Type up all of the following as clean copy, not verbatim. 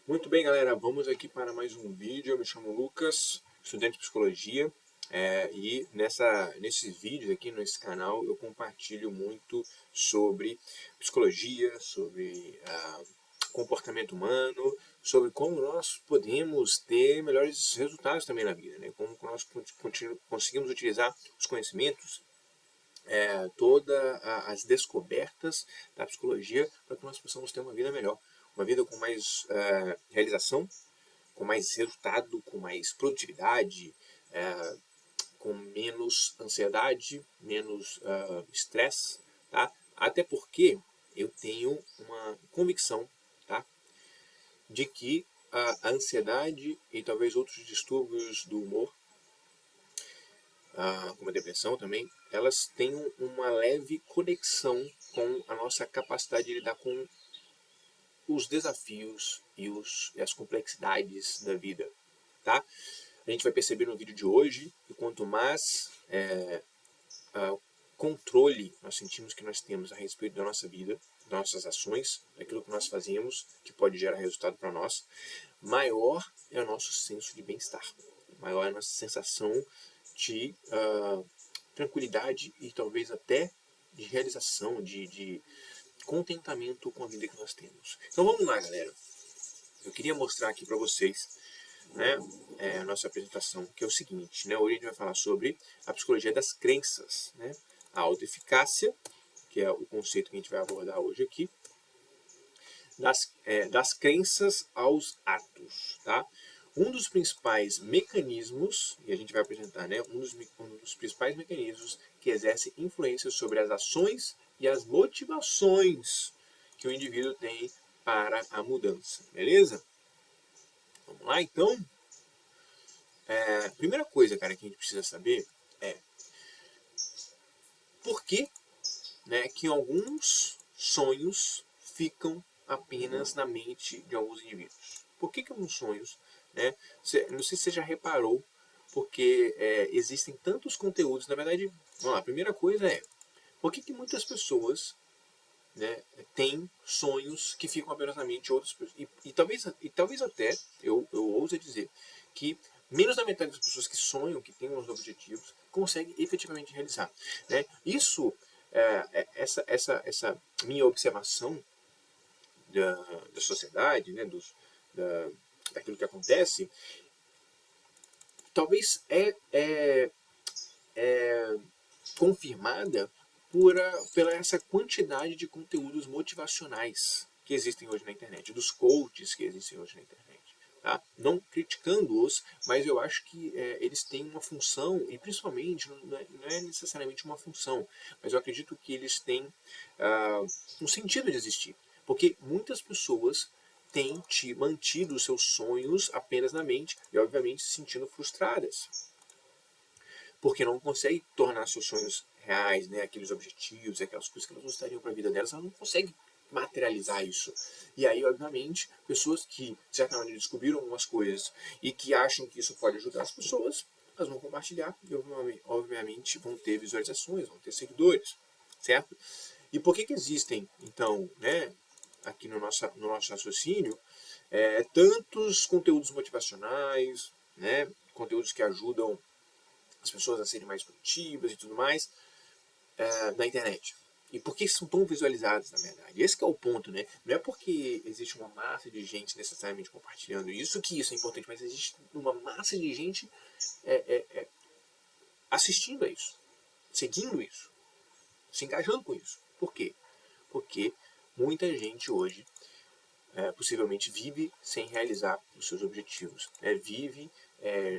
Muito bem, galera, vamos aqui para mais um vídeo. Eu me chamo Lucas, estudante de psicologia, e nesses vídeos aqui nesse canal eu compartilho muito sobre psicologia, sobre comportamento humano, sobre como nós podemos ter melhores resultados também na vida, né? Como nós conseguimos utilizar os conhecimentos, todas as descobertas da psicologia para que nós possamos ter uma vida melhor, uma vida com mais realização, com mais resultado, com mais produtividade, com menos ansiedade, menos estresse, tá? Até porque eu tenho uma convicção, tá, de que a ansiedade e talvez outros distúrbios do humor, como a depressão também, elas têm uma leve conexão com a nossa capacidade de lidar com os desafios e as complexidades da vida, tá? A gente vai perceber no vídeo de hoje que quanto mais controle nós sentimos que nós temos a respeito da nossa vida, das nossas ações, daquilo que nós fazemos, que pode gerar resultado para nós, maior é o nosso senso de bem-estar, maior é a nossa sensação de tranquilidade e talvez até de realização, de contentamento com a vida que nós temos. Então vamos lá, galera. Eu queria mostrar aqui para vocês, né, a nossa apresentação, que é o seguinte, né, hoje a gente vai falar sobre a psicologia das crenças, né, a autoeficácia, que é o conceito que a gente vai abordar hoje aqui, das crenças aos atos, tá? Um dos principais mecanismos, e a gente vai apresentar, né, um dos principais mecanismos que exerce influência sobre as ações e as motivações que o indivíduo tem para a mudança, beleza? Vamos lá, então? A primeira coisa, cara, que a gente precisa saber é por que, né, que alguns sonhos ficam apenas na mente de alguns indivíduos. Por que alguns sonhos, né? Não sei se você já reparou, porque existem tantos conteúdos. Na verdade, vamos lá, a primeira coisa é por que muitas pessoas, né, têm sonhos que ficam apenas na mente de outras pessoas. E talvez até, eu ouso dizer, que menos da metade das pessoas que sonham, que têm uns objetivos, conseguem efetivamente realizar, né? Isso, essa minha observação da sociedade, né, daquilo que acontece, talvez é confirmada pela essa quantidade de conteúdos motivacionais que existem hoje na internet, dos coaches que existem hoje na internet. Tá? Não criticando-os, mas eu acho que eles têm uma função, e principalmente, não é necessariamente uma função, mas eu acredito que eles têm um sentido de existir. Porque muitas pessoas têm mantido os seus sonhos apenas na mente e, obviamente, se sentindo frustradas porque não consegue tornar seus sonhos reais, né, aqueles objetivos, aquelas coisas que elas gostariam para a vida delas, elas não conseguem materializar isso. E aí, obviamente, pessoas que, de certa maneira, descobriram algumas coisas e que acham que isso pode ajudar as pessoas, elas vão compartilhar e, obviamente, vão ter visualizações, vão ter seguidores, certo? E por que existem, então, né, aqui no nosso raciocínio, tantos conteúdos motivacionais, né, conteúdos que ajudam as pessoas a serem mais produtivas e tudo mais na internet? E por que são tão visualizados, na verdade? Esse que é o ponto, né? Não é porque existe uma massa de gente necessariamente compartilhando isso que isso é importante, mas existe uma massa de gente assistindo a isso, seguindo isso, se engajando com isso. Por quê? Porque muita gente hoje possivelmente vive sem realizar os seus objetivos, vive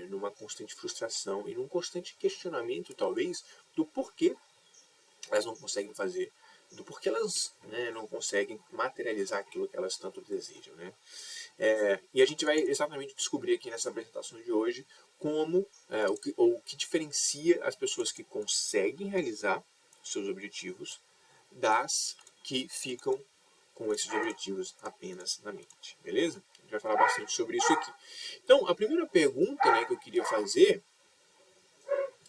numa constante frustração e num constante questionamento, talvez, do porquê elas não conseguem fazer, do porquê elas, né, não conseguem materializar aquilo que elas tanto desejam, né? E a gente vai exatamente descobrir aqui nessa apresentação de hoje como o que diferencia as pessoas que conseguem realizar seus objetivos das que ficam com esses objetivos apenas na mente, beleza? A gente vai falar bastante sobre isso aqui. Então, a primeira pergunta, né, que eu queria fazer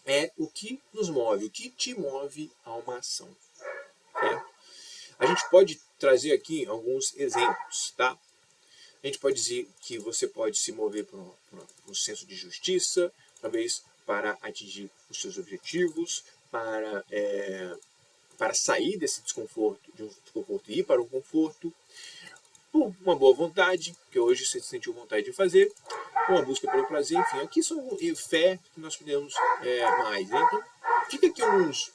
é o que nos move, o que te move a uma ação. Né? A gente pode trazer aqui alguns exemplos, tá? A gente pode dizer que você pode se mover por um senso de justiça, talvez para atingir os seus objetivos, para sair desse desconforto, de um desconforto e ir para um conforto, por uma boa vontade, que hoje você sentiu vontade de fazer, uma busca pelo prazer, enfim, aqui são fé que nós podemos mais. Né? Então, fica aqui algumas.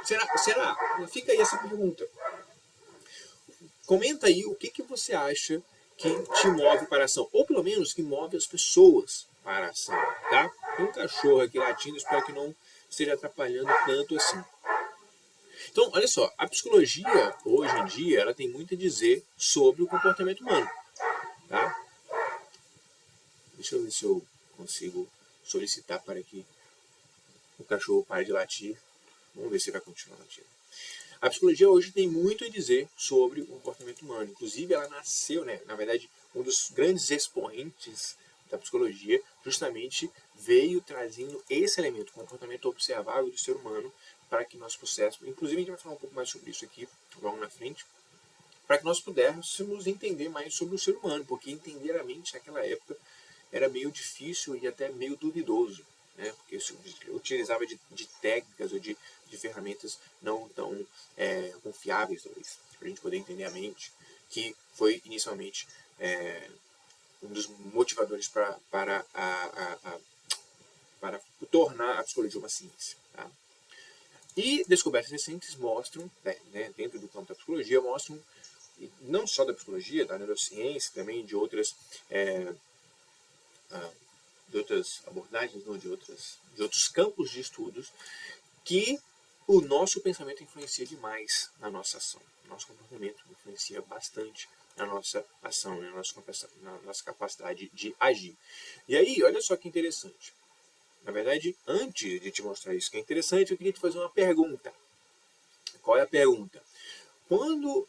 Será? Fica aí essa pergunta. Comenta aí o que você acha que te move para a ação, ou pelo menos que move as pessoas para a ação, tá? Tem um cachorro aqui latindo, espero que não esteja atrapalhando tanto assim. Então, olha só, a psicologia, hoje em dia, ela tem muito a dizer sobre o comportamento humano, tá? Deixa eu ver se eu consigo solicitar para que o cachorro pare de latir. Vamos ver se vai continuar latindo. A psicologia hoje tem muito a dizer sobre o comportamento humano. Inclusive, ela nasceu, né? Na verdade, um dos grandes expoentes da psicologia justamente veio trazendo esse elemento, o comportamento observável do ser humano, para que nós pudéssemos, inclusive a gente vai falar um pouco mais sobre isso aqui, logo na frente, para que nós pudéssemos entender mais sobre o ser humano, porque entender a mente naquela época era meio difícil e até meio duvidoso, né? Porque se utilizava de técnicas ou de ferramentas não tão confiáveis, talvez, para a gente poder entender a mente, que foi inicialmente um dos motivadores para tornar a psicologia uma ciência. Tá? E descobertas recentes mostram, né, dentro do campo da psicologia, mostram, não só da psicologia, da neurociência, também de outras abordagens, não, de outros campos de estudos, que o nosso pensamento influencia demais na nossa ação. Nosso comportamento influencia bastante na nossa ação, na nossa capacidade de agir. E aí, olha só que interessante. Na verdade, antes de te mostrar isso que é interessante, eu queria te fazer uma pergunta. Qual é a pergunta? Quando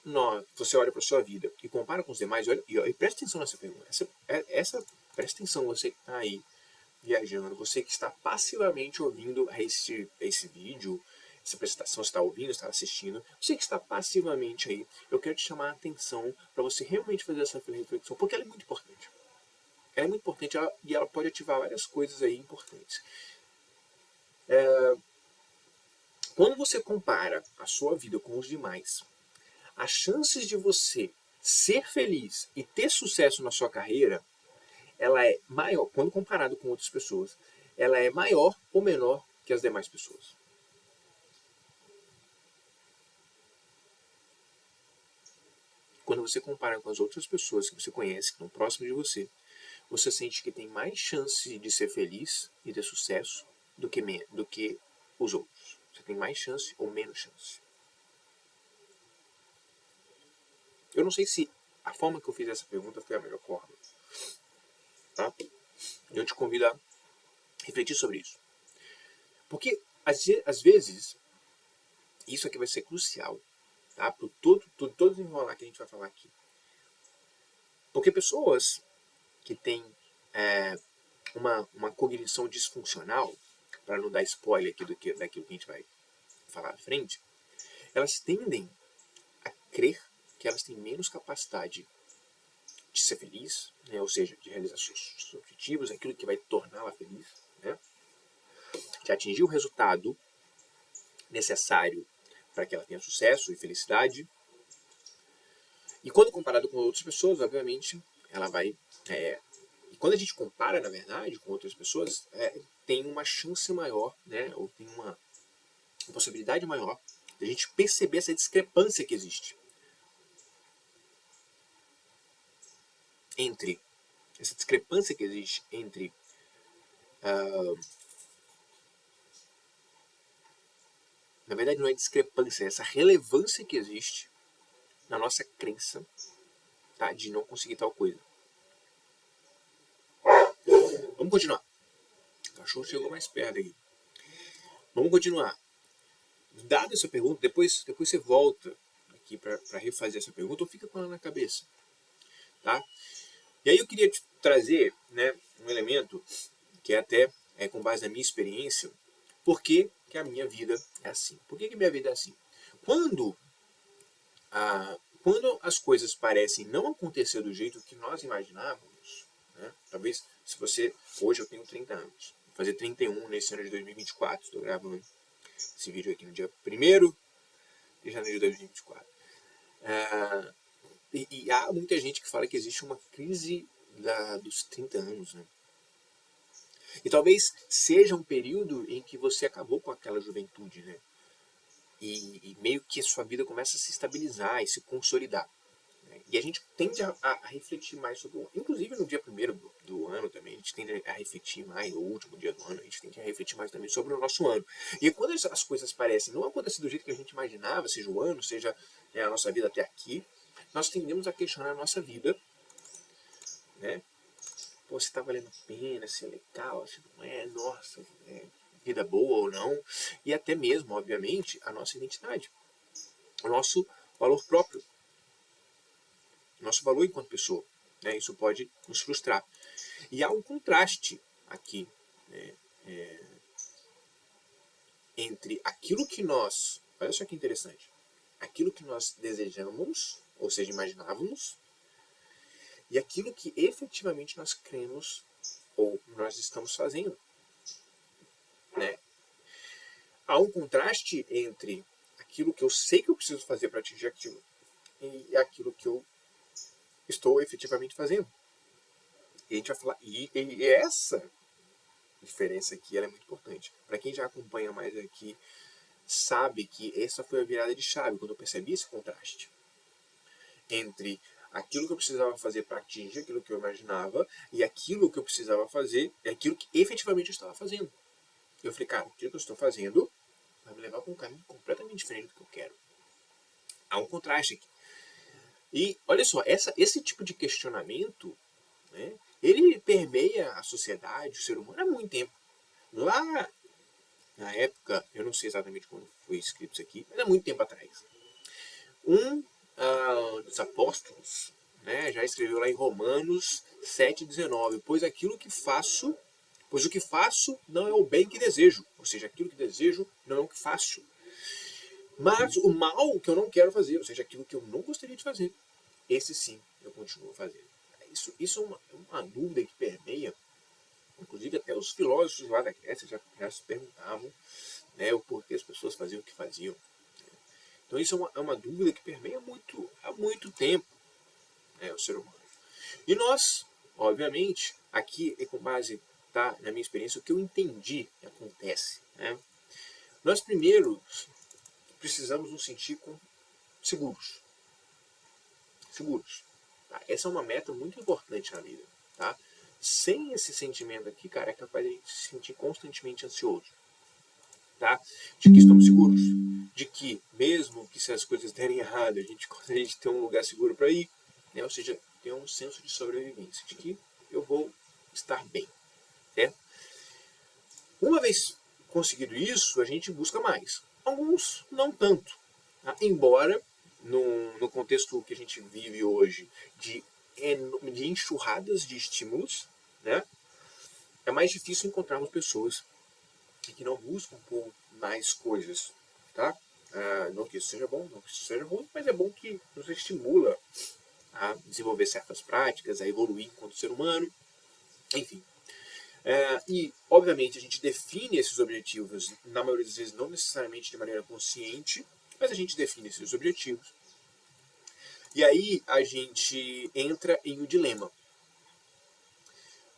você olha para a sua vida e compara com os demais, e presta atenção nessa pergunta. Presta atenção, você que está aí viajando, você que está passivamente ouvindo esse vídeo, essa apresentação, você está ouvindo, está assistindo, você que está passivamente aí, eu quero te chamar a atenção para você realmente fazer essa reflexão, porque ela é muito importante. Ela é muito importante e ela pode ativar várias coisas aí importantes. Quando você compara a sua vida com os demais, as chances de você ser feliz e ter sucesso na sua carreira, ela é maior, quando comparado com outras pessoas, ela é maior ou menor que as demais pessoas. Quando você compara com as outras pessoas que você conhece, que estão próximas de você, você sente que tem mais chance de ser feliz e ter sucesso do que os outros. Você tem mais chance ou menos chance. Eu não sei se a forma que eu fiz essa pergunta foi a melhor forma. Tá? Eu te convido a refletir sobre isso. Porque, às vezes, isso aqui vai ser crucial, tá? Para todo desenrolar que a gente vai falar aqui. Porque pessoas que têm uma cognição disfuncional, para não dar spoiler aqui daquilo que a gente vai falar à frente, elas tendem a crer que elas têm menos capacidade de ser feliz, né? Ou seja, de realizar seus objetivos, aquilo que vai torná-la feliz, né? De atingir o resultado necessário para que ela tenha sucesso e felicidade. E quando comparado com outras pessoas, obviamente, ela vai... e quando a gente compara, na verdade, com outras pessoas, tem uma chance maior, né? Ou tem uma possibilidade maior de a gente perceber essa discrepância que existe entre na verdade não é discrepância, é essa relevância que existe na nossa crença, tá, de não conseguir tal coisa. Vamos continuar. O cachorro chegou mais perto aqui. Vamos continuar. Dada essa pergunta, depois você volta aqui para refazer essa pergunta ou fica com ela na cabeça. Tá? E aí eu queria te trazer, né, um elemento que até com base na minha experiência, por que a minha vida é assim. Por que minha vida é assim? Quando quando as coisas parecem não acontecer do jeito que nós imaginávamos, né? Talvez, se você... Hoje eu tenho 30 anos. Vou fazer 31 nesse ano de 2024. Estou gravando esse vídeo aqui no dia 1º de janeiro de 2024. E há muita gente que fala que existe uma crise dos 30 anos, né? E talvez seja um período em que você acabou com aquela juventude, né? E meio que a sua vida começa a se estabilizar e se consolidar. Né? E a gente tende a refletir mais sobre o ano. Inclusive no dia 1º do ano também, a gente tende a refletir mais, no último dia do ano, a gente tende a refletir mais também sobre o nosso ano. E quando as coisas parecem não acontecer do jeito que a gente imaginava, seja o ano, seja a nossa vida até aqui, nós tendemos a questionar a nossa vida, né? Pô, se está valendo a pena, se é legal, se não é, nossa, vida boa ou não, e até mesmo, obviamente, a nossa identidade, o nosso valor próprio, o nosso valor enquanto pessoa. Né? Isso pode nos frustrar. E há um contraste aqui, né, entre aquilo que nós, olha só que interessante, aquilo que nós desejamos, ou seja, imaginávamos, e aquilo que efetivamente nós cremos ou nós estamos fazendo. Né? Há um contraste entre aquilo que eu sei que eu preciso fazer para atingir aquilo e aquilo que eu estou efetivamente fazendo. E a gente vai falar, e essa diferença aqui ela é muito importante. Para quem já acompanha mais aqui, sabe que essa foi a virada de chave, quando eu percebi esse contraste entre aquilo que eu precisava fazer para atingir aquilo que eu imaginava e aquilo que eu precisava fazer é aquilo que efetivamente eu estava fazendo. Eu falei, cara, aquilo que eu estou fazendo vai me levar para um caminho completamente diferente do que eu quero. Há um contraste aqui. E olha só, esse tipo de questionamento, né, ele permeia a sociedade, o ser humano há muito tempo. Lá na época, eu não sei exatamente quando foi escrito isso aqui, mas há muito tempo atrás. Um dos apóstolos, né, já escreveu lá em Romanos 7,19, pois o que faço não é o bem que desejo, ou seja, aquilo que desejo não é o que faço. Mas o mal que eu não quero fazer, ou seja, aquilo que eu não gostaria de fazer, esse sim eu continuo fazendo. Isso é uma dúvida que permeia, inclusive até os filósofos lá da Grécia já se perguntavam, né, o porquê as pessoas faziam o que faziam. Então isso é uma dúvida que permeia há muito tempo, né, o ser humano. E nós, obviamente, aqui é com base na minha experiência, o que eu entendi que acontece. Né? Nós primeiro precisamos nos sentir seguros. Seguros. Tá? Essa é uma meta muito importante na vida. Tá? Sem esse sentimento aqui, cara, é capaz de a gente se sentir constantemente ansioso. Tá? De que estamos seguros. De que, mesmo que se as coisas derem errado, a gente gostaria de ter um lugar seguro para ir. Né? Ou seja, ter um senso de sobrevivência. De que eu vou estar bem. Certo? Uma vez conseguido isso, a gente busca mais. Alguns não tanto. Tá? Embora, no contexto que a gente vive hoje, de enxurradas de estímulos, né, é mais difícil encontrarmos pessoas que não buscam por mais coisas. Tá? Não que isso seja bom, não que isso seja ruim, mas é bom que nos estimula a desenvolver certas práticas, a evoluir enquanto ser humano, enfim. E, obviamente, a gente define esses objetivos, na maioria das vezes não necessariamente de maneira consciente, mas a gente define esses objetivos. E aí a gente entra em um dilema.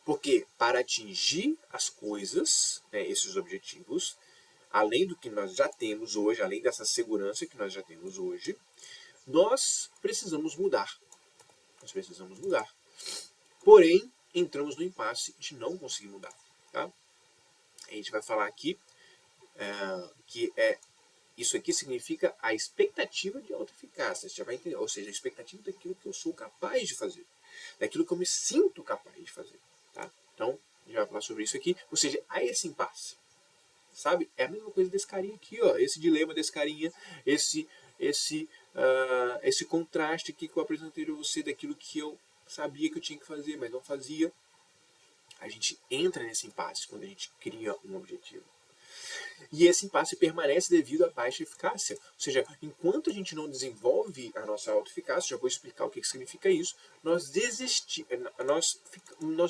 Porque para atingir as coisas, né, esses objetivos, além do que nós já temos hoje, além dessa segurança que nós já temos hoje, nós precisamos mudar. Nós precisamos mudar. Porém, entramos no impasse de não conseguir mudar. Tá? A gente vai falar aqui que isso aqui significa a expectativa de autoeficácia. Você já vai entender. Ou seja, a expectativa daquilo que eu sou capaz de fazer. Daquilo que eu me sinto capaz de fazer. Tá? Então, a gente vai falar sobre isso aqui. Ou seja, há esse impasse. Sabe? É a mesma coisa desse carinha aqui. Ó. Esse dilema desse carinha. Esse contraste aqui que eu apresentei a você daquilo que eu sabia que eu tinha que fazer, mas não fazia. A gente entra nesse impasse quando a gente cria um objetivo. E esse impasse permanece devido à baixa eficácia. Ou seja, enquanto a gente não desenvolve a nossa autoeficácia, já vou explicar o que significa isso, nós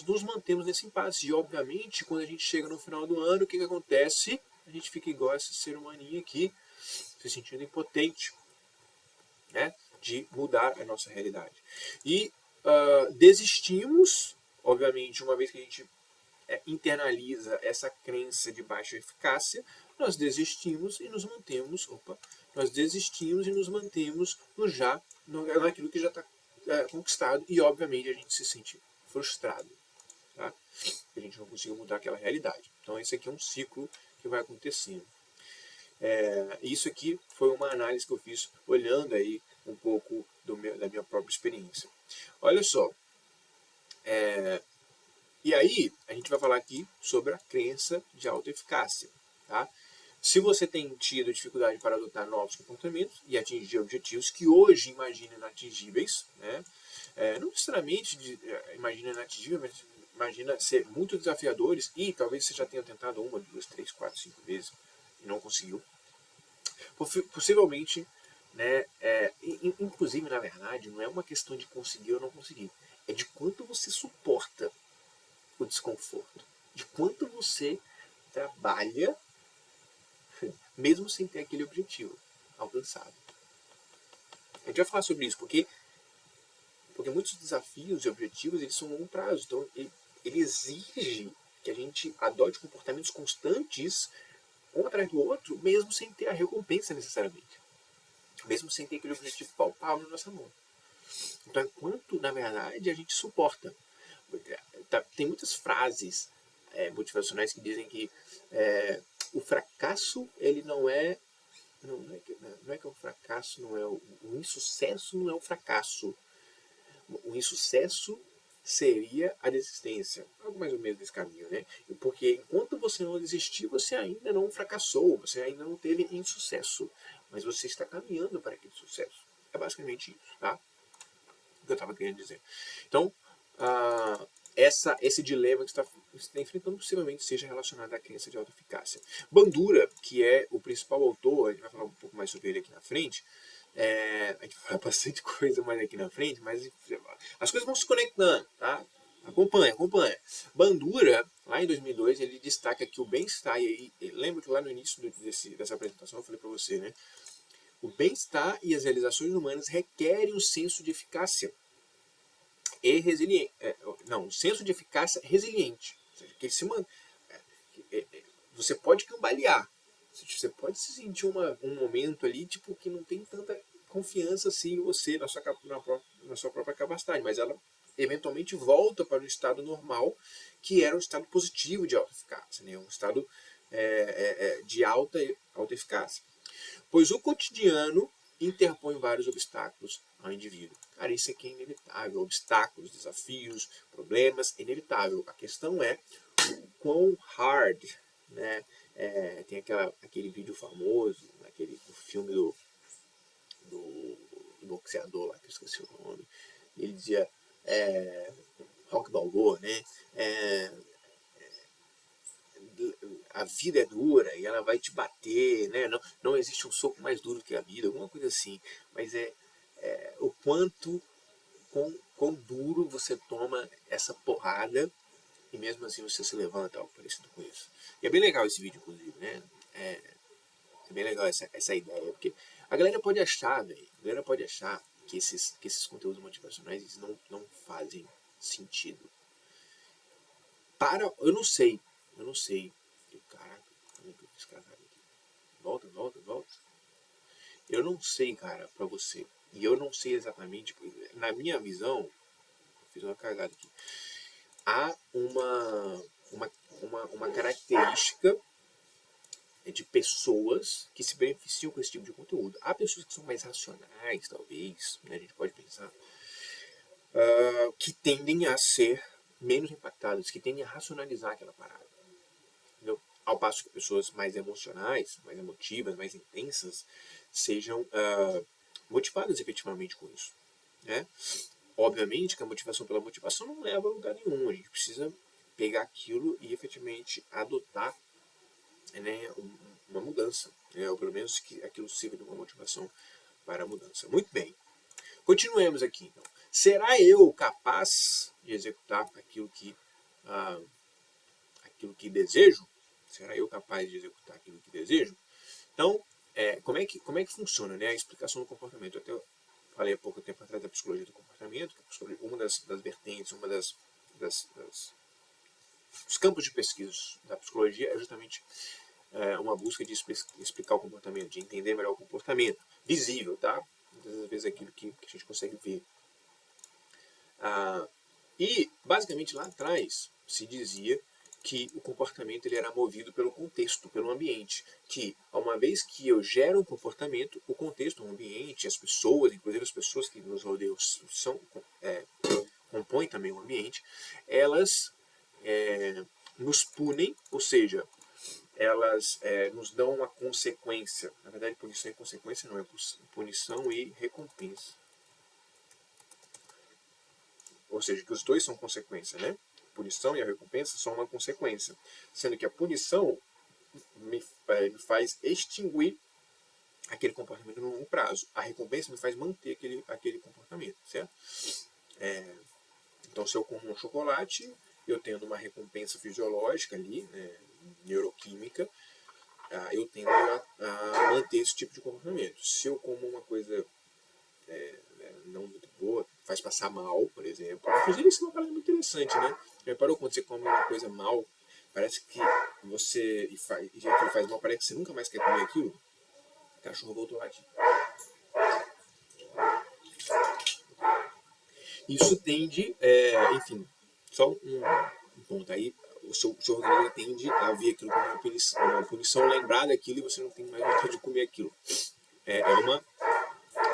nos mantemos nesse impasse. E, obviamente, quando a gente chega no final do ano, o que acontece? A gente fica igual esse ser humaninho aqui, se sentindo impotente, né, de mudar a nossa realidade. E desistimos, obviamente, uma vez que a gente internaliza essa crença de baixa eficácia, nós desistimos e nos mantemos, nós desistimos e nos mantemos naquilo que já está conquistado, e obviamente a gente se sente frustrado, tá? A gente não conseguiu mudar aquela realidade. Então esse aqui é um ciclo que vai acontecendo. Isso aqui foi uma análise que eu fiz olhando aí um pouco da minha própria experiência. Olha só, e aí a gente vai falar aqui sobre a crença de autoeficácia, tá? Se você tem tido dificuldade para adotar novos comportamentos e atingir objetivos que hoje imagina inatingíveis, né? Não necessariamente imagina inatingível, mas imagina ser muito desafiadores, e talvez você já tenha tentado 1, 2, 3, 4, 5 vezes e não conseguiu. Possivelmente, né, inclusive, na verdade, não é uma questão de conseguir ou não conseguir, é de quanto você suporta o desconforto, de quanto você trabalha mesmo sem ter aquele objetivo alcançado. A gente vai falar sobre isso porque muitos desafios e objetivos eles são a longo prazo, então ele exige que a gente adote comportamentos constantes um atrás do outro, mesmo sem ter a recompensa necessariamente, mesmo sem ter aquele objetivo palpável na nossa mão. Então, enquanto, na verdade, a gente suporta. Tem muitas frases motivacionais que dizem que o fracasso, ele não é que o fracasso não é o insucesso não é o fracasso. O insucesso seria a desistência. Algo mais ou menos desse caminho, né? Porque enquanto você não desistir, você ainda não fracassou, você ainda não teve insucesso. Mas você está caminhando para aquele sucesso. É basicamente isso, tá? O que eu estava querendo dizer. Então, esse dilema que você está enfrentando possivelmente seja relacionado à crença de autoeficácia. Bandura, que é o principal autor, a gente vai falar um pouco mais sobre ele aqui na frente, a gente vai falar bastante coisa mais aqui na frente, mas as coisas vão se conectando, tá? Acompanha. Bandura, lá em 2002, ele destaca que o bem-estar, e lembra que lá no início dessa apresentação eu falei para você, né? O bem-estar e as realizações humanas requerem um senso de eficácia e resiliente. Um senso de eficácia resiliente. Ou seja, que você pode cambalear. Você pode se sentir um momento ali tipo, que não tem tanta confiança assim em você, na sua própria capacidade, mas ela eventualmente volta para o estado normal, que era um estado positivo de autoeficácia, né? Um estado de alta eficácia. Pois o cotidiano interpõe vários obstáculos ao indivíduo. Cara, isso aqui é inevitável. Obstáculos, desafios, problemas, é inevitável. A questão é quão hard, né? Tem aquele vídeo famoso, do filme do boxeador lá, que eu esqueci o nome. Ele dizia, Rock Balboa, né? A vida é dura e ela vai te bater, né? Não existe um soco mais duro que a vida, alguma coisa assim. Mas o quão duro você toma essa porrada e mesmo assim você se levanta, algo parecido com isso. E é bem legal esse vídeo, inclusive, né? É bem legal essa ideia, porque a galera pode achar, que esses conteúdos motivacionais eles não fazem sentido. Eu não sei. Caraca, como é que eu fiz cagada aqui? Volta. Eu não sei, cara, pra você. E eu não sei exatamente, na minha visão, fiz uma cagada aqui. Há uma característica de pessoas que se beneficiam com esse tipo de conteúdo. Há pessoas que são mais racionais, talvez, né, a gente pode pensar, que tendem a ser menos impactadas, que tendem a racionalizar aquela parada. Entendeu? Ao passo que pessoas mais emocionais, mais emotivas, mais intensas, sejam motivadas efetivamente com isso. Né? Obviamente que a motivação pela motivação não leva a lugar nenhum. A gente precisa pegar aquilo e efetivamente adotar né, uma mudança, né, ou pelo menos que aquilo sirva de uma motivação para a mudança. Muito bem. Continuemos aqui, então. Será eu capaz de executar aquilo que desejo? Será eu capaz de executar aquilo que desejo? Então, como é que funciona, né, a explicação do comportamento? Eu até falei há pouco tempo atrás da psicologia do comportamento, que é uma das vertentes, uma dos campos de pesquisa da psicologia é justamente uma busca de explicar o comportamento, de entender melhor o comportamento, visível, tá? Muitas vezes é aquilo que a gente consegue ver. E, basicamente, lá atrás se dizia que o comportamento ele era movido pelo contexto, pelo ambiente. Que, uma vez que eu gero um comportamento, o contexto, o ambiente, as pessoas, inclusive as pessoas que nos rodeiam compõem também o ambiente, elas nos punem, ou seja, elas nos dão uma consequência. Na verdade, punição e consequência não, é punição e recompensa. Ou seja, que os dois são consequência, né? A punição e a recompensa são uma consequência. Sendo que a punição me faz extinguir aquele comportamento no longo prazo. A recompensa me faz manter aquele comportamento, certo? Então, se eu como um chocolate, eu tendo uma recompensa fisiológica ali, né, neuroquímica, eu tendo a manter esse tipo de comportamento. Se eu como uma coisa não muito boa, faz passar mal, por exemplo. Inclusive, isso é uma parada muito interessante, né? Já reparou quando você come uma coisa mal, parece que você. E aquilo faz mal, parece que você nunca mais quer comer aquilo? O cachorro voltou a latir. Isso tende, enfim, só um ponto aí. O seu organismo tende a ver aquilo como uma punição, lembrar daquilo e você não tem mais vontade de comer aquilo. É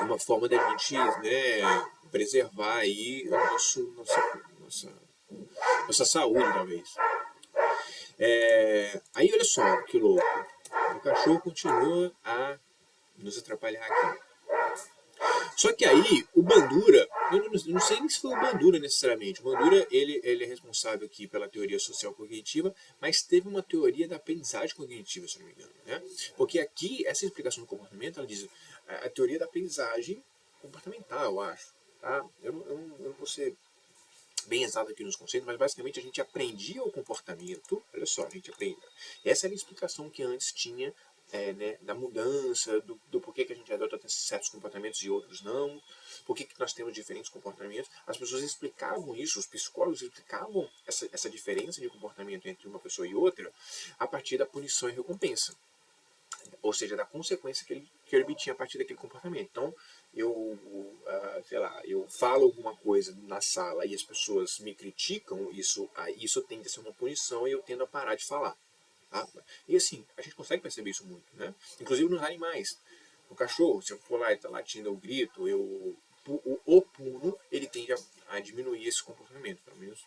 uma forma da gente, né, preservar aí a nossa saúde, talvez. Aí olha só que louco. O cachorro continua a nos atrapalhar aqui. Só que aí o Bandura, eu não sei nem se foi o Bandura necessariamente. O Bandura ele é responsável aqui pela teoria social cognitiva, mas teve uma teoria da aprendizagem cognitiva, se não me engano, né? Porque aqui essa explicação do comportamento, ela diz a teoria da aprendizagem comportamental, eu acho, tá? Eu não vou ser bem exato aqui nos conceitos, mas basicamente a gente aprendia o comportamento. Olha só, a gente aprende. Essa era a explicação que antes tinha, né, da mudança, do porquê que a gente adota certos comportamentos e outros não, porquê que nós temos diferentes comportamentos. As pessoas explicavam isso, os psicólogos explicavam essa diferença de comportamento entre uma pessoa e outra a partir da punição e recompensa. Ou seja, da consequência que ele obtinha a partir daquele comportamento. Então, sei lá, eu falo alguma coisa na sala e as pessoas me criticam, isso tende a ser uma punição e eu tendo a parar de falar. Tá? E assim, a gente consegue perceber isso muito, né? Inclusive nos animais. O cachorro, se eu for lá e tá latindo ou grito, o puno, ele tende a diminuir esse comportamento, pelo menos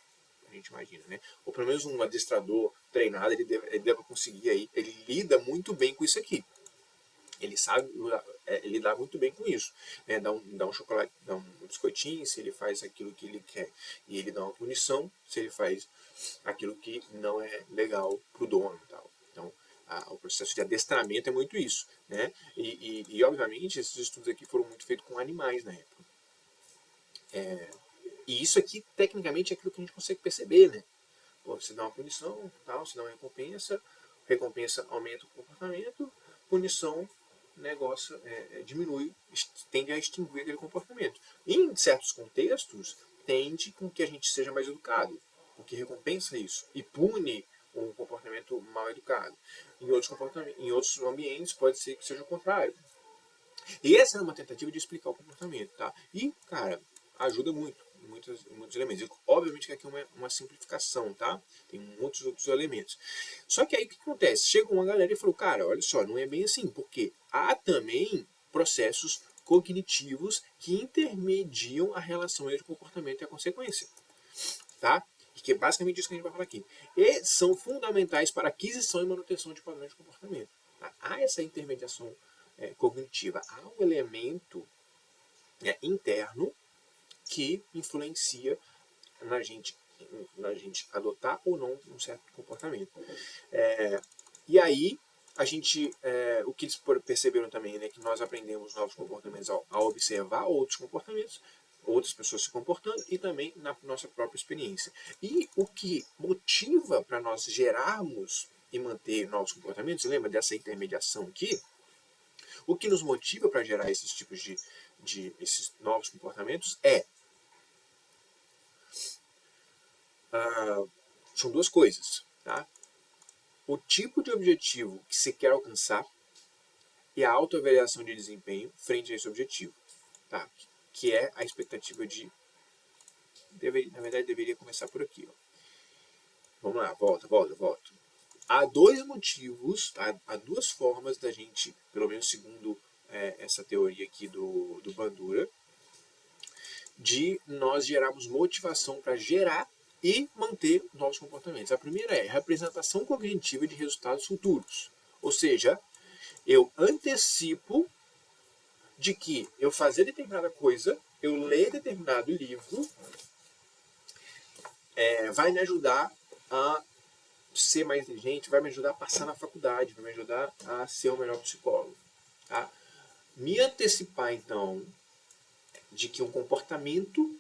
a gente imagina, né? Ou pelo menos um adestrador treinado, ele deve conseguir aí, ele lida muito bem com isso aqui. Ele sabe lidar muito bem com isso, né? Dá um chocolate, dá um biscoitinho, se ele faz aquilo que ele quer, e ele dá uma punição se ele faz aquilo que não é legal para o dono, tal. Então, o processo de adestramento é muito isso, né? E obviamente esses estudos aqui foram muito feitos com animais na época. E isso aqui tecnicamente é aquilo que a gente consegue perceber, né? Pô, você dá uma punição, tal, você dá uma recompensa aumenta o comportamento, punição, negócio diminui, tende a extinguir aquele comportamento. Em certos contextos, tende com que a gente seja mais educado, porque recompensa isso e pune um comportamento mal educado. Em outros ambientes pode ser que seja o contrário. E essa é uma tentativa de explicar o comportamento, tá? E, cara, ajuda muito em muitos elementos. E, obviamente que aqui é uma simplificação, tá? Tem muitos elementos. Só que aí o que acontece? Chegou uma galera e falou, cara, olha só, não é bem assim, porque há também processos cognitivos que intermediam a relação entre o comportamento e a consequência, tá? E que é basicamente isso que a gente vai falar aqui. E são fundamentais para a aquisição e manutenção de padrões de comportamento. Tá? Há essa intermediação cognitiva, há um elemento interno que influencia na gente adotar ou não um certo comportamento. E aí, o que eles perceberam também, né, que nós aprendemos novos comportamentos ao observar outros comportamentos, outras pessoas se comportando e também na nossa própria experiência. E o que motiva para nós gerarmos e manter novos comportamentos, lembra dessa intermediação aqui? O que nos motiva para gerar esses tipos de esses novos comportamentos são duas coisas, tá? O tipo de objetivo que se quer alcançar e a autoavaliação de desempenho frente a esse objetivo, tá? Que é a expectativa de... na verdade, deveria começar por aqui. Ó. Vamos lá, volta. Há dois motivos, tá? Há duas formas da gente, pelo menos segundo essa teoria aqui do Bandura, de nós gerarmos motivação para gerar e manter novos comportamentos. A primeira é representação cognitiva de resultados futuros. Ou seja, eu antecipo de que eu fazer determinada coisa, eu ler determinado livro, vai me ajudar a ser mais inteligente, vai me ajudar a passar na faculdade, vai me ajudar a ser o melhor psicólogo. Tá? Me antecipar, então, de que um comportamento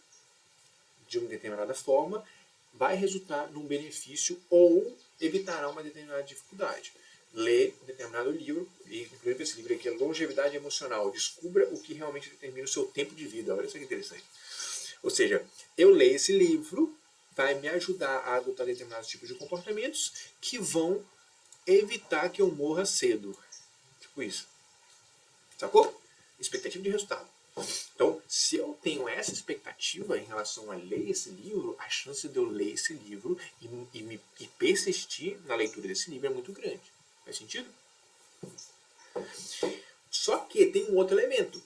de uma determinada forma vai resultar num benefício ou evitará uma determinada dificuldade. Ler um determinado livro, e inclusive esse livro aqui é Longevidade Emocional, descubra o que realmente determina o seu tempo de vida. Olha só que interessante. Ou seja, eu leio esse livro, vai me ajudar a adotar determinados tipos de comportamentos que vão evitar que eu morra cedo. Tipo isso. Sacou? Expectativa de resultado. Então, se eu tenho essa expectativa em relação a ler esse livro, a chance de eu ler esse livro e persistir na leitura desse livro é muito grande. Faz sentido? Só que tem um outro elemento.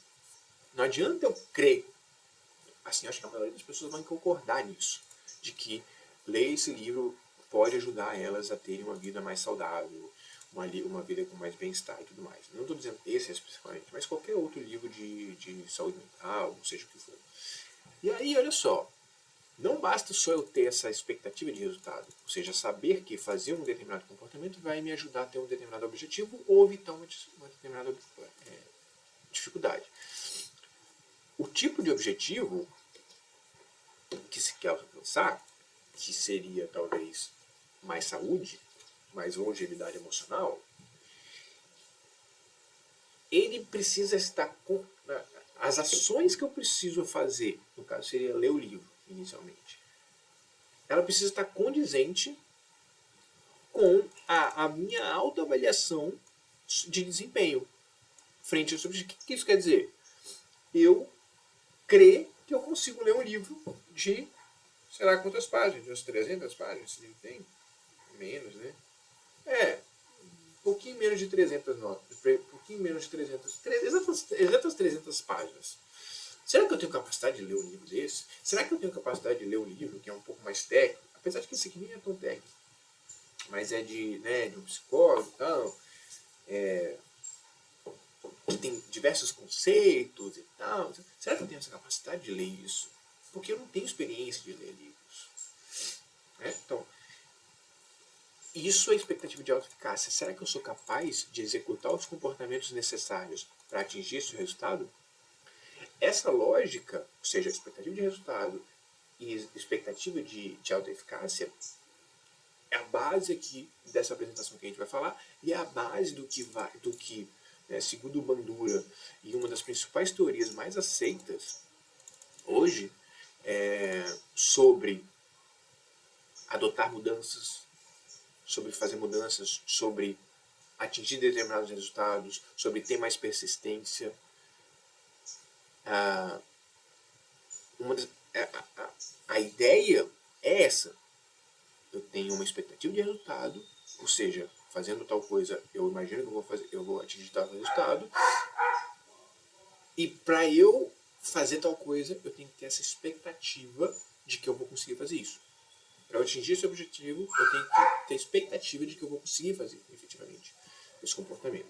Não adianta eu crer. Assim, acho que a maioria das pessoas vai concordar nisso. De que ler esse livro pode ajudar elas a terem uma vida mais saudável, uma vida com mais bem-estar e tudo mais. Não estou dizendo esse especificamente, mas qualquer outro livro de saúde mental, seja o que for. E aí, olha só, não basta só eu ter essa expectativa de resultado, ou seja, saber que fazer um determinado comportamento vai me ajudar a ter um determinado objetivo ou evitar uma determinada dificuldade. O tipo de objetivo que se quer alcançar, que seria talvez mais saúde, mais longevidade emocional, ele precisa estar com... As ações que eu preciso fazer, no caso seria ler o livro, inicialmente, ela precisa estar condizente com a minha autoavaliação de desempenho frente ao objetivo. O que isso quer dizer? Eu crer que eu consigo ler um livro de, sei lá quantas páginas, de umas 300 páginas, esse livro tem? Menos, né? Um pouquinho menos de 300 notas, um pouquinho menos de 300, exatas 300 páginas. Será que eu tenho capacidade de ler um livro desse? Será que eu tenho capacidade de ler um livro que é um pouco mais técnico? Apesar de que esse aqui nem é tão técnico, mas é de um psicólogo e tal, que tem diversos conceitos e tal. Será que eu tenho essa capacidade de ler isso? Porque eu não tenho experiência de ler livros. Então, isso é expectativa de autoeficácia. Será que eu sou capaz de executar os comportamentos necessários para atingir esse resultado? Essa lógica, ou seja, expectativa de resultado e expectativa de autoeficácia, é a base aqui dessa apresentação que a gente vai falar e é a base do que segundo o Bandura, e uma das principais teorias mais aceitas hoje sobre adotar mudanças, sobre fazer mudanças, sobre atingir determinados resultados, sobre ter mais persistência. A ideia é essa. Eu tenho uma expectativa de resultado, ou seja, fazendo tal coisa, eu imagino que eu vou atingir tal resultado. E para eu fazer tal coisa, eu tenho que ter essa expectativa de que eu vou conseguir fazer isso. Para eu atingir esse objetivo, eu tenho que ter expectativa de que eu vou conseguir fazer, efetivamente, esse comportamento.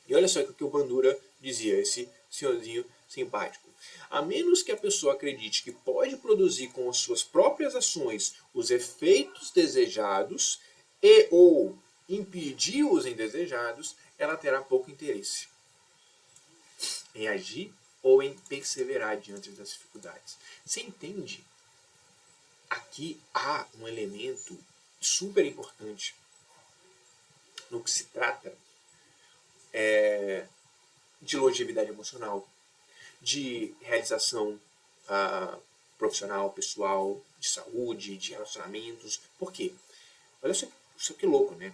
E olha só o que o Bandura dizia, esse senhorzinho simpático. A menos que a pessoa acredite que pode produzir com as suas próprias ações os efeitos desejados e ou impedir os indesejados, ela terá pouco interesse em agir ou em perseverar diante das dificuldades. Você entende? Aqui há um elemento super importante no que se trata de longevidade emocional, de realização profissional, pessoal, de saúde, de relacionamentos. Por quê? Olha só que louco, né?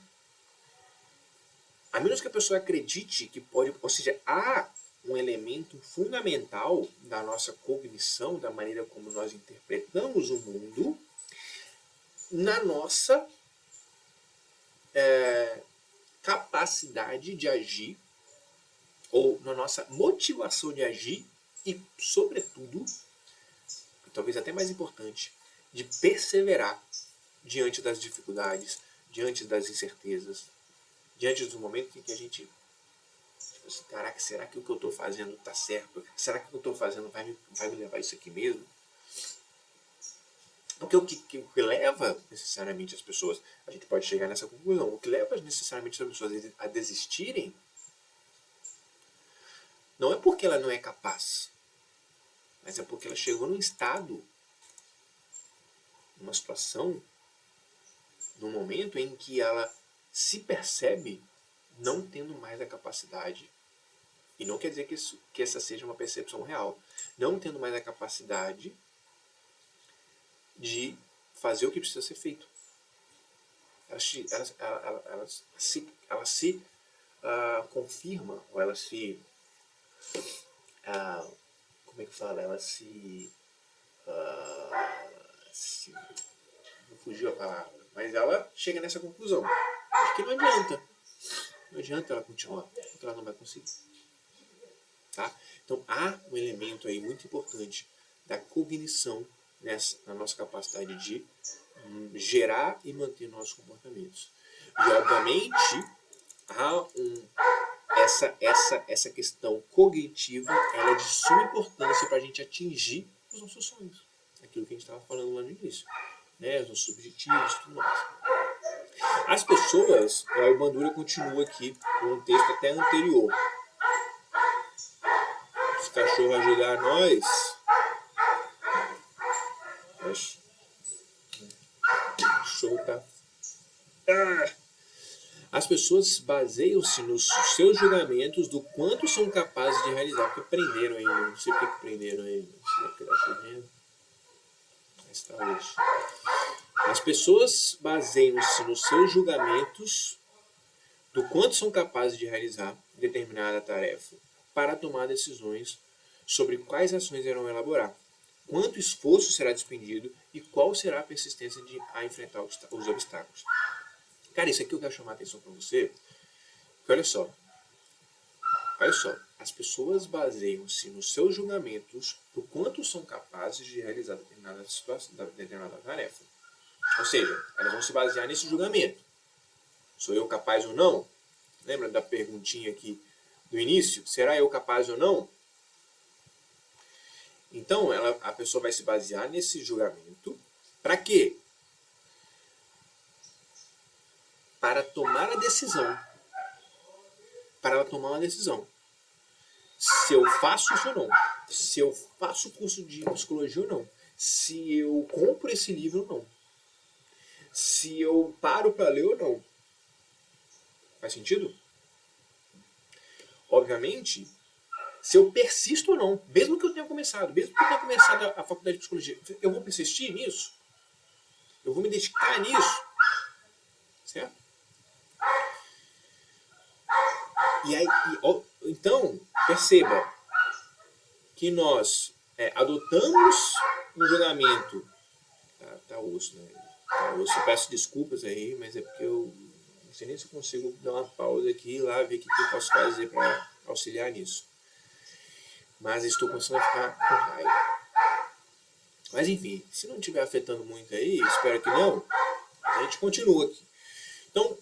A menos que a pessoa acredite que pode... Ou seja, há um elemento fundamental da nossa cognição, da maneira como nós interpretamos o mundo, na nossa capacidade de agir, ou na nossa motivação de agir, e, sobretudo, talvez até mais importante, de perseverar diante das dificuldades, diante das incertezas, diante dos momentos em que a gente... Tipo assim, caraca, será que o que eu estou fazendo está certo? Será que o que eu estou fazendo vai me levar a isso aqui mesmo? Porque o que leva necessariamente as pessoas, a gente pode chegar nessa conclusão, o que leva necessariamente as pessoas a desistirem não é porque ela não é capaz, mas é porque ela chegou num estado, numa situação, num momento em que ela se percebe não tendo mais a capacidade, e não quer dizer que essa seja uma percepção real, não tendo mais a capacidade de fazer o que precisa ser feito. Ela se confirma, ou ela se... como é que fala? Ela se... fugiu a palavra. Mas ela chega nessa conclusão. Acho que não adianta. Não adianta ela continuar, porque ela não vai conseguir. Tá? Então há um elemento aí muito importante da cognição na nossa capacidade de gerar e manter nossos comportamentos. E obviamente há essa questão cognitiva, ela é de suma importância para a gente atingir os nossos sonhos. Aquilo que a gente estava falando lá no início. Né, os nossos objetivos e tudo mais. As pessoas, o Bandura continua aqui com um texto até anterior. Os cachorros ajudar nós. O show tá... As pessoas baseiam-se nos seus julgamentos do quanto são capazes de realizar. Porque prenderam ele, não sei porque que prenderam ele. Não sei porque ele achou dinheiro. Mas tá hoje. As pessoas baseiam-se nos seus julgamentos do quanto são capazes de realizar determinada tarefa para tomar decisões sobre quais ações irão elaborar, quanto esforço será despendido e qual será a persistência a enfrentar os obstáculos. Cara, isso aqui eu quero chamar a atenção para você, porque olha só, as pessoas baseiam-se nos seus julgamentos do quanto são capazes de realizar determinada situação, determinada tarefa. Ou seja, elas vão se basear nesse julgamento. Sou eu capaz ou não? Lembra da perguntinha aqui do início? Será eu capaz ou não? Então, a pessoa vai se basear nesse julgamento. Para quê? Para tomar a decisão. Para ela tomar uma decisão. Se eu faço isso ou não. Se eu faço o curso de psicologia ou não. Se eu compro esse livro ou não. Se eu paro para ler ou não. Faz sentido? Obviamente, se eu persisto ou não, mesmo que eu tenha começado, a faculdade de psicologia, eu vou persistir nisso? Eu vou me dedicar nisso? Certo? Então, perceba que nós adotamos um julgamento. Tá osso, né? Tá osso. Eu peço desculpas aí, mas é porque eu não sei nem se eu consigo dar uma pausa aqui e lá ver o que eu posso fazer para auxiliar nisso. Mas estou começando a ficar com raiva. Mas enfim, se não estiver afetando muito aí, espero que não, a gente continua aqui. Então,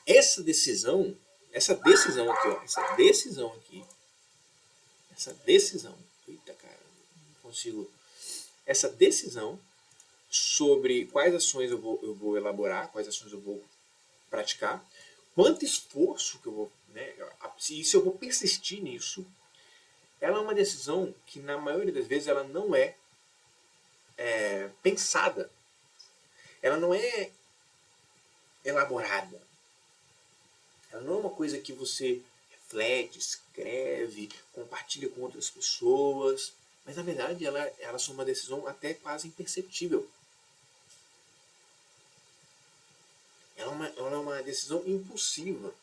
essa decisão aqui, eita cara, não consigo, essa decisão sobre quais ações eu vou elaborar, quais ações eu vou praticar, quanto esforço que eu vou, né, se eu vou persistir nisso. Ela é uma decisão que, na maioria das vezes, ela não é pensada. Ela não é elaborada. Ela não é uma coisa que você reflete, escreve, compartilha com outras pessoas. Mas, na verdade, elas são uma decisão até quase imperceptível. Ela é uma decisão impulsiva.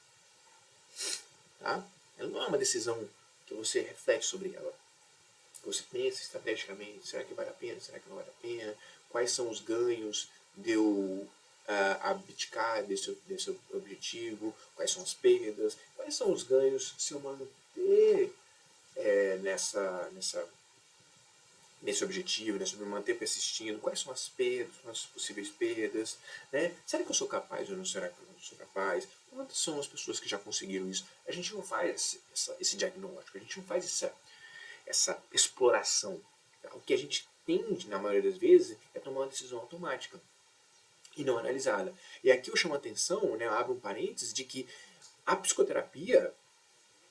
Tá? Ela não é uma decisão que você reflete sobre ela. Você pensa estrategicamente, será que vale a pena, será que não vale a pena? Quais são os ganhos de eu abdicar desse objetivo? Quais são as perdas? Quais são os ganhos se eu manter nesse objetivo, né, sobre manter persistindo? Quais são as perdas, as possíveis perdas? Né? Será que eu sou capaz ou não será que eu não sou capaz? Quantas são as pessoas que já conseguiram isso? A gente não faz esse diagnóstico, a gente não faz essa exploração. O que a gente tende, na maioria das vezes, é tomar uma decisão automática e não analisada. E aqui eu chamo a atenção, né, eu abro um parênteses, de que a psicoterapia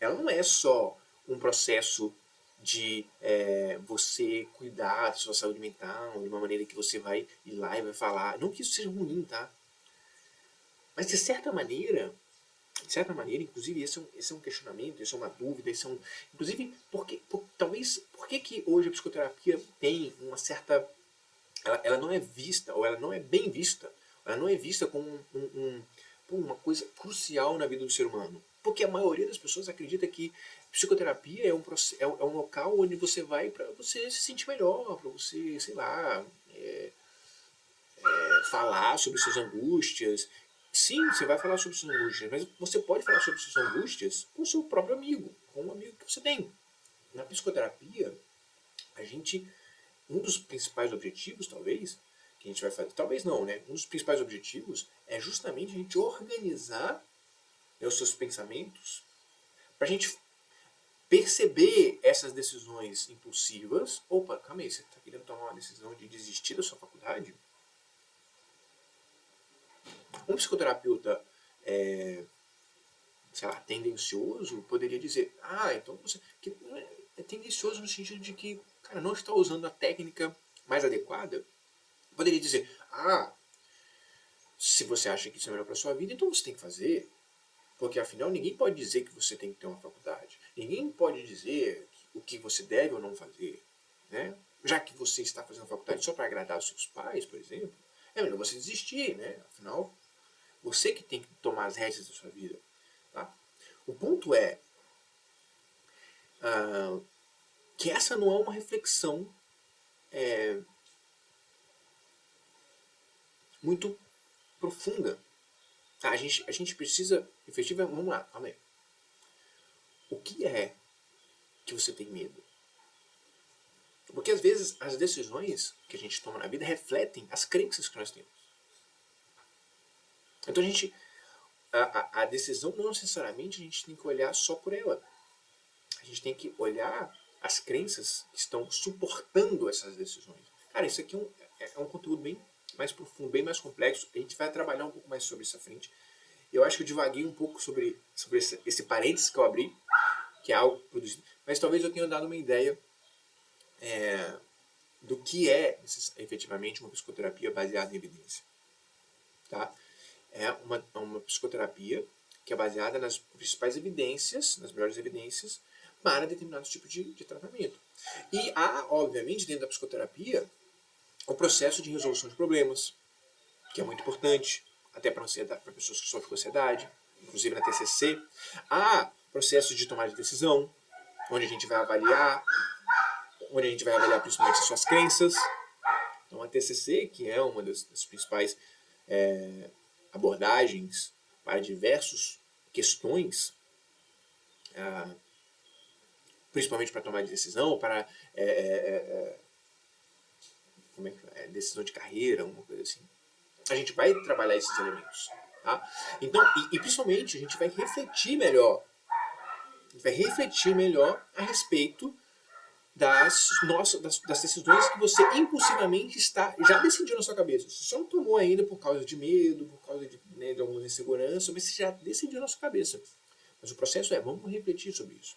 ela não é só um processo de você cuidar da sua saúde mental de uma maneira que você vai ir lá e vai falar. Não que isso seja ruim, tá? Mas de certa maneira, inclusive, esse é um questionamento, isso é uma dúvida, inclusive, talvez, por que hoje a psicoterapia tem uma certa... Ela não é vista, ou ela não é bem vista, ela não é vista como uma coisa crucial na vida do ser humano. Porque a maioria das pessoas acredita que psicoterapia é um local onde você vai para você se sentir melhor, para você, sei lá, falar sobre suas angústias. Sim, você vai falar sobre suas angústias, mas você pode falar sobre suas angústias com o seu próprio amigo, com um amigo que você tem. Na psicoterapia, um dos principais objetivos, talvez, que a gente vai fazer, talvez não, né? Um dos principais objetivos é justamente a gente organizar, né, os seus pensamentos, para a gente perceber essas decisões impulsivas. Opa, calma aí, você está querendo tomar uma decisão de desistir da sua faculdade? Um psicoterapeuta, sei lá, tendencioso, poderia dizer, então você é tendencioso no sentido de que, cara, não está usando a técnica mais adequada. Poderia dizer, se você acha que isso é melhor para sua vida, então você tem que fazer. Porque afinal ninguém pode dizer que você tem que ter uma faculdade. Ninguém pode dizer o que você deve ou não fazer. Né? Já que você está fazendo faculdade só para agradar os seus pais, por exemplo, é melhor você desistir, né? Afinal, você que tem que tomar as rédeas da sua vida. Tá? O ponto é que essa não é uma reflexão muito profunda. A gente precisa, efetivamente, vamos lá, calma aí. O que é que você tem medo? Porque às vezes as decisões que a gente toma na vida refletem as crenças que nós temos. Então a decisão não necessariamente a gente tem que olhar só por ela. A gente tem que olhar as crenças que estão suportando essas decisões. Cara, isso aqui é um conteúdo bem mais profundo, bem mais complexo. A gente vai trabalhar um pouco mais sobre isso à frente. Eu acho que eu divaguei um pouco sobre esse parênteses que eu abri, que é algo produzido, mas talvez eu tenha dado uma ideia do que é efetivamente uma psicoterapia baseada em evidência. Tá? É uma psicoterapia que é baseada nas principais evidências, nas melhores evidências, para determinado tipo de tratamento. E há, obviamente, dentro da psicoterapia, o processo de resolução de problemas, que é muito importante, até para pessoas que sofrem com ansiedade, inclusive na TCC. Há processos de tomada de decisão, onde a gente vai avaliar principalmente as suas crenças. Então a TCC, que é uma das principais abordagens para diversas questões, principalmente para tomar de decisão, para decisão de carreira, alguma coisa assim. A gente vai trabalhar esses elementos. Tá? Então, e principalmente a gente vai refletir melhor. A respeito das decisões que você impulsivamente já decidiu na sua cabeça. Você só não tomou ainda por causa de medo, por causa de alguma insegurança, mas você já decidiu na sua cabeça. Mas o processo vamos refletir sobre isso.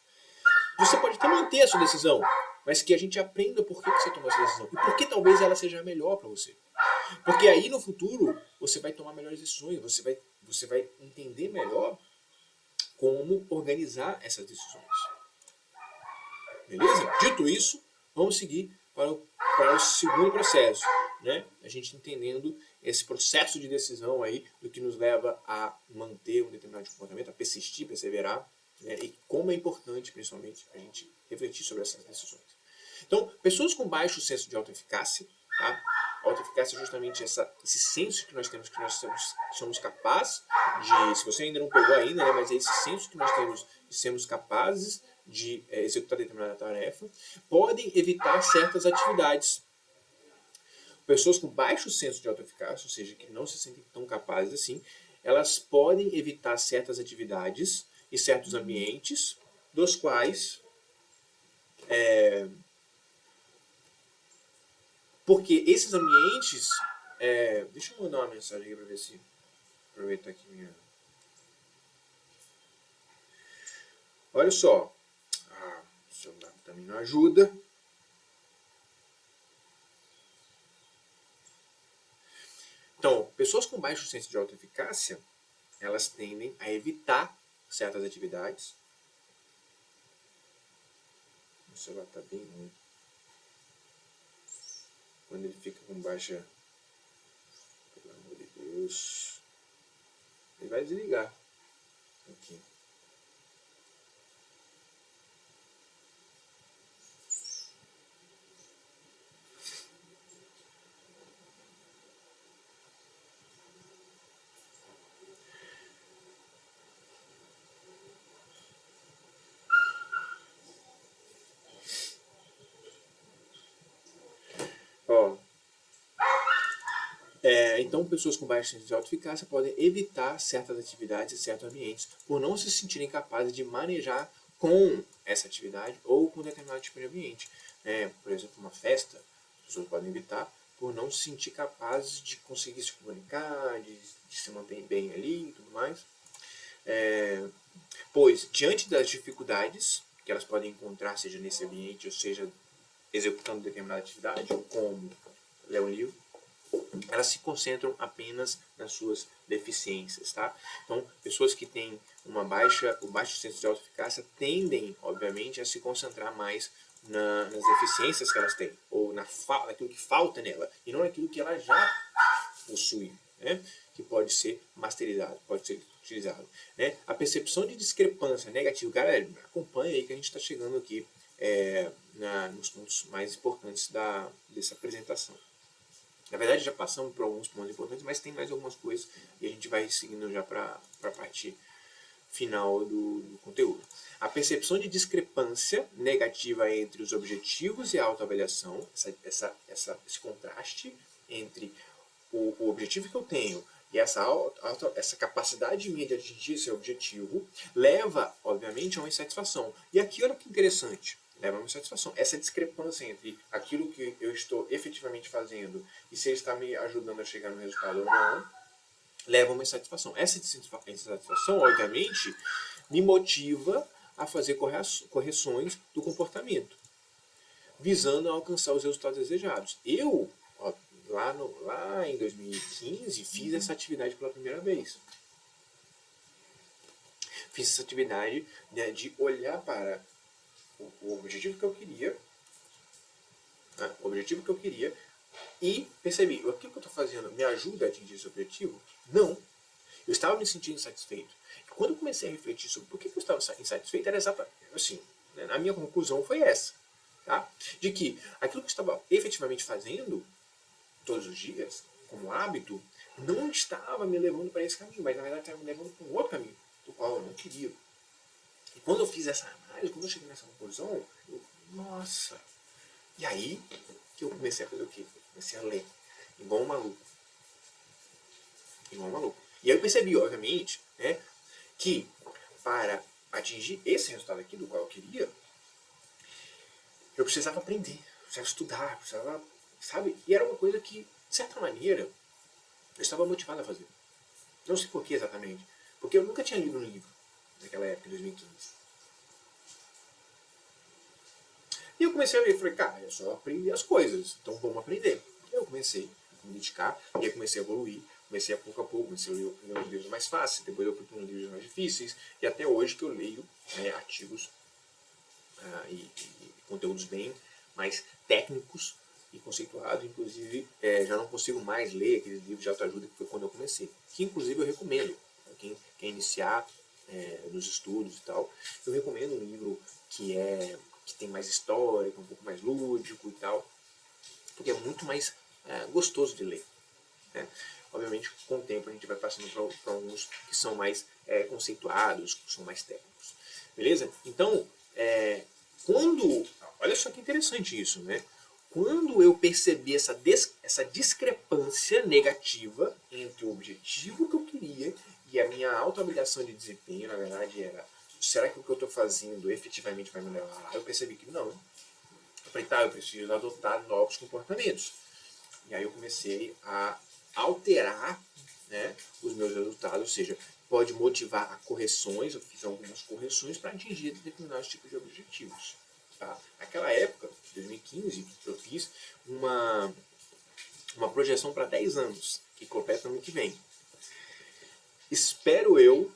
Você pode até manter a sua decisão, mas que a gente aprenda por que você tomou essa decisão e por que talvez ela seja melhor para você. Porque aí no futuro você vai tomar melhores decisões, você vai entender melhor como organizar essas decisões. Beleza? Dito isso, vamos seguir para o segundo processo, né? A gente entendendo esse processo de decisão aí, do que nos leva a manter um determinado comportamento, a persistir, perseverar, né? E como é importante, principalmente, a gente refletir sobre essas decisões. Então, pessoas com baixo senso de autoeficácia, tá? Autoeficácia é justamente esse senso que nós temos, que nós somos capazes de, se você ainda não pegou ainda, né, mas é esse senso que nós temos de sermos capazes de executar determinada tarefa, podem evitar certas atividades. Pessoas com baixo senso de autoeficácia, ou seja, que não se sentem tão capazes assim, elas podem evitar certas atividades e certos ambientes dos quais porque esses ambientes deixa eu mandar uma mensagem aqui para ver se aproveitar aqui minha. Olha só, o celular também não ajuda. Então, pessoas com baixo senso de autoeficácia, elas tendem a evitar certas atividades. O celular está bem ruim. Quando ele fica com baixa... Pelo amor de Deus... Ele vai desligar. Aqui. Ó, então, pessoas com baixo senso de autoeficácia podem evitar certas atividades e certos ambientes por não se sentirem capazes de manejar com essa atividade ou com determinado tipo de ambiente. Por exemplo, uma festa, as pessoas podem evitar por não se sentir capazes de conseguir se comunicar, de se manter bem ali e tudo mais. Pois, diante das dificuldades que elas podem encontrar, seja nesse ambiente, ou seja, executando determinada atividade, como ler um livro, elas se concentram apenas nas suas deficiências, tá? Então, pessoas que têm o baixo senso de autoeficácia tendem, obviamente, a se concentrar mais nas deficiências que elas têm, ou naquilo que falta nela, e não naquilo que ela já possui, né? Que pode ser masterizado, pode ser utilizado. Né? A percepção de discrepância negativa, galera, acompanha aí que a gente está chegando aqui nos pontos mais importantes dessa apresentação. Na verdade, já passamos por alguns pontos importantes, mas tem mais algumas coisas e a gente vai seguindo já para a parte final do conteúdo. A percepção de discrepância negativa entre os objetivos e a autoavaliação, esse contraste entre o objetivo que eu tenho e essa capacidade minha de atingir esse objetivo, leva, obviamente, a uma insatisfação. E aqui, olha que interessante, leva a uma insatisfação. Essa discrepância entre aquilo que eu estou efetivamente fazendo e se ele está me ajudando a chegar no resultado ou não, leva a uma insatisfação. Essa insatisfação, obviamente, me motiva a fazer correções do comportamento, visando a alcançar os resultados desejados. Eu, lá em 2015, fiz essa atividade pela primeira vez. Fiz essa atividade, né, de olhar para o objetivo que eu queria, né, e percebi, aquilo que eu estou fazendo me ajuda a atingir esse objetivo? Não. Eu estava me sentindo insatisfeito. E quando eu comecei a refletir sobre por que eu estava insatisfeito, era exatamente assim, né, a minha conclusão foi essa. Tá? De que aquilo que eu estava efetivamente fazendo todos os dias, como hábito, não estava me levando para esse caminho, mas na verdade estava me levando para um outro caminho, do qual eu não queria. E quando eu fiz essa análise, quando eu cheguei nessa conclusão, nossa! E aí que eu comecei a fazer o quê? Comecei a ler, igual um maluco. E aí eu percebi, obviamente, né, que para atingir esse resultado aqui, do qual eu queria, eu precisava aprender, precisava estudar, precisava, sabe? E era uma coisa que, de certa maneira, eu estava motivado a fazer. Não sei por que exatamente. Porque eu nunca tinha lido um livro naquela época, em 2015. E eu comecei a ver, falei, cara, é só aprender as coisas, então vamos aprender. E eu comecei a me dedicar, e aí comecei a evoluir, comecei a pouco, comecei a ler uns livros mais fáceis, depois eu fui para uns livros mais difíceis, e até hoje que eu leio artigos e conteúdos bem mais técnicos e conceituados. Inclusive, já não consigo mais ler aqueles livros de autoajuda que foi quando eu comecei. Que, inclusive, eu recomendo. Para quem quer iniciar nos estudos e tal, eu recomendo um livro que tem mais história, que é um pouco mais lúdico e tal, porque é muito mais gostoso de ler. Né? Obviamente, com o tempo, a gente vai passando para alguns que são mais conceituados, que são mais técnicos. Beleza? Então, quando... Olha só que interessante isso, né? Quando eu percebi essa discrepância negativa entre o objetivo que eu queria e a minha autoavaliação de desempenho, na verdade, era: será que o que eu estou fazendo efetivamente vai me levar lá? Eu percebi que não. Eu falei, tá, eu preciso adotar novos comportamentos. E aí eu comecei a alterar, né, os meus resultados, ou seja, pode motivar a correções, eu fiz algumas correções para atingir determinados tipos de objetivos. Tá? Naquela época, 2015, eu fiz uma projeção para 10 anos, que completa no ano que vem. Espero eu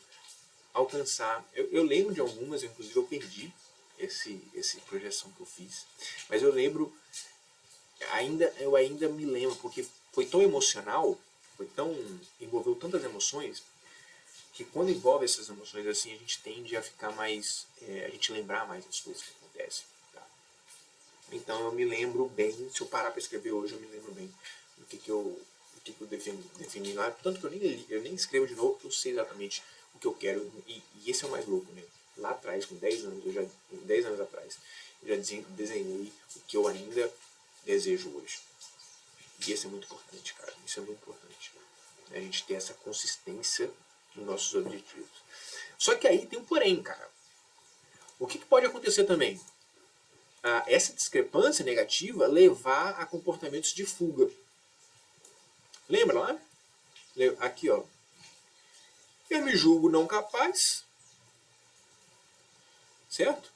alcançar, eu lembro de algumas, inclusive eu perdi esse projeção que eu fiz, mas eu lembro, eu ainda me lembro, porque foi tão emocional, envolveu tantas emoções, que quando envolve essas emoções assim, a gente tende a ficar mais, a gente lembrar mais das coisas que acontecem. Tá? Então eu me lembro bem, se eu parar para escrever hoje, eu me lembro bem do que eu defini lá. Tanto que eu nem escrevo de novo, porque eu sei exatamente o que eu quero. E esse é o mais louco, né? Lá atrás, com 10 anos, 10 anos atrás, eu já desenhei o que eu ainda desejo hoje. E isso é muito importante, cara. Isso é muito importante. A gente ter essa consistência nos nossos objetivos. Só que aí tem um porém, cara. O que pode acontecer também? Essa discrepância negativa levar a comportamentos de fuga. Lembra lá? Aqui, ó. Eu me julgo não capaz, certo?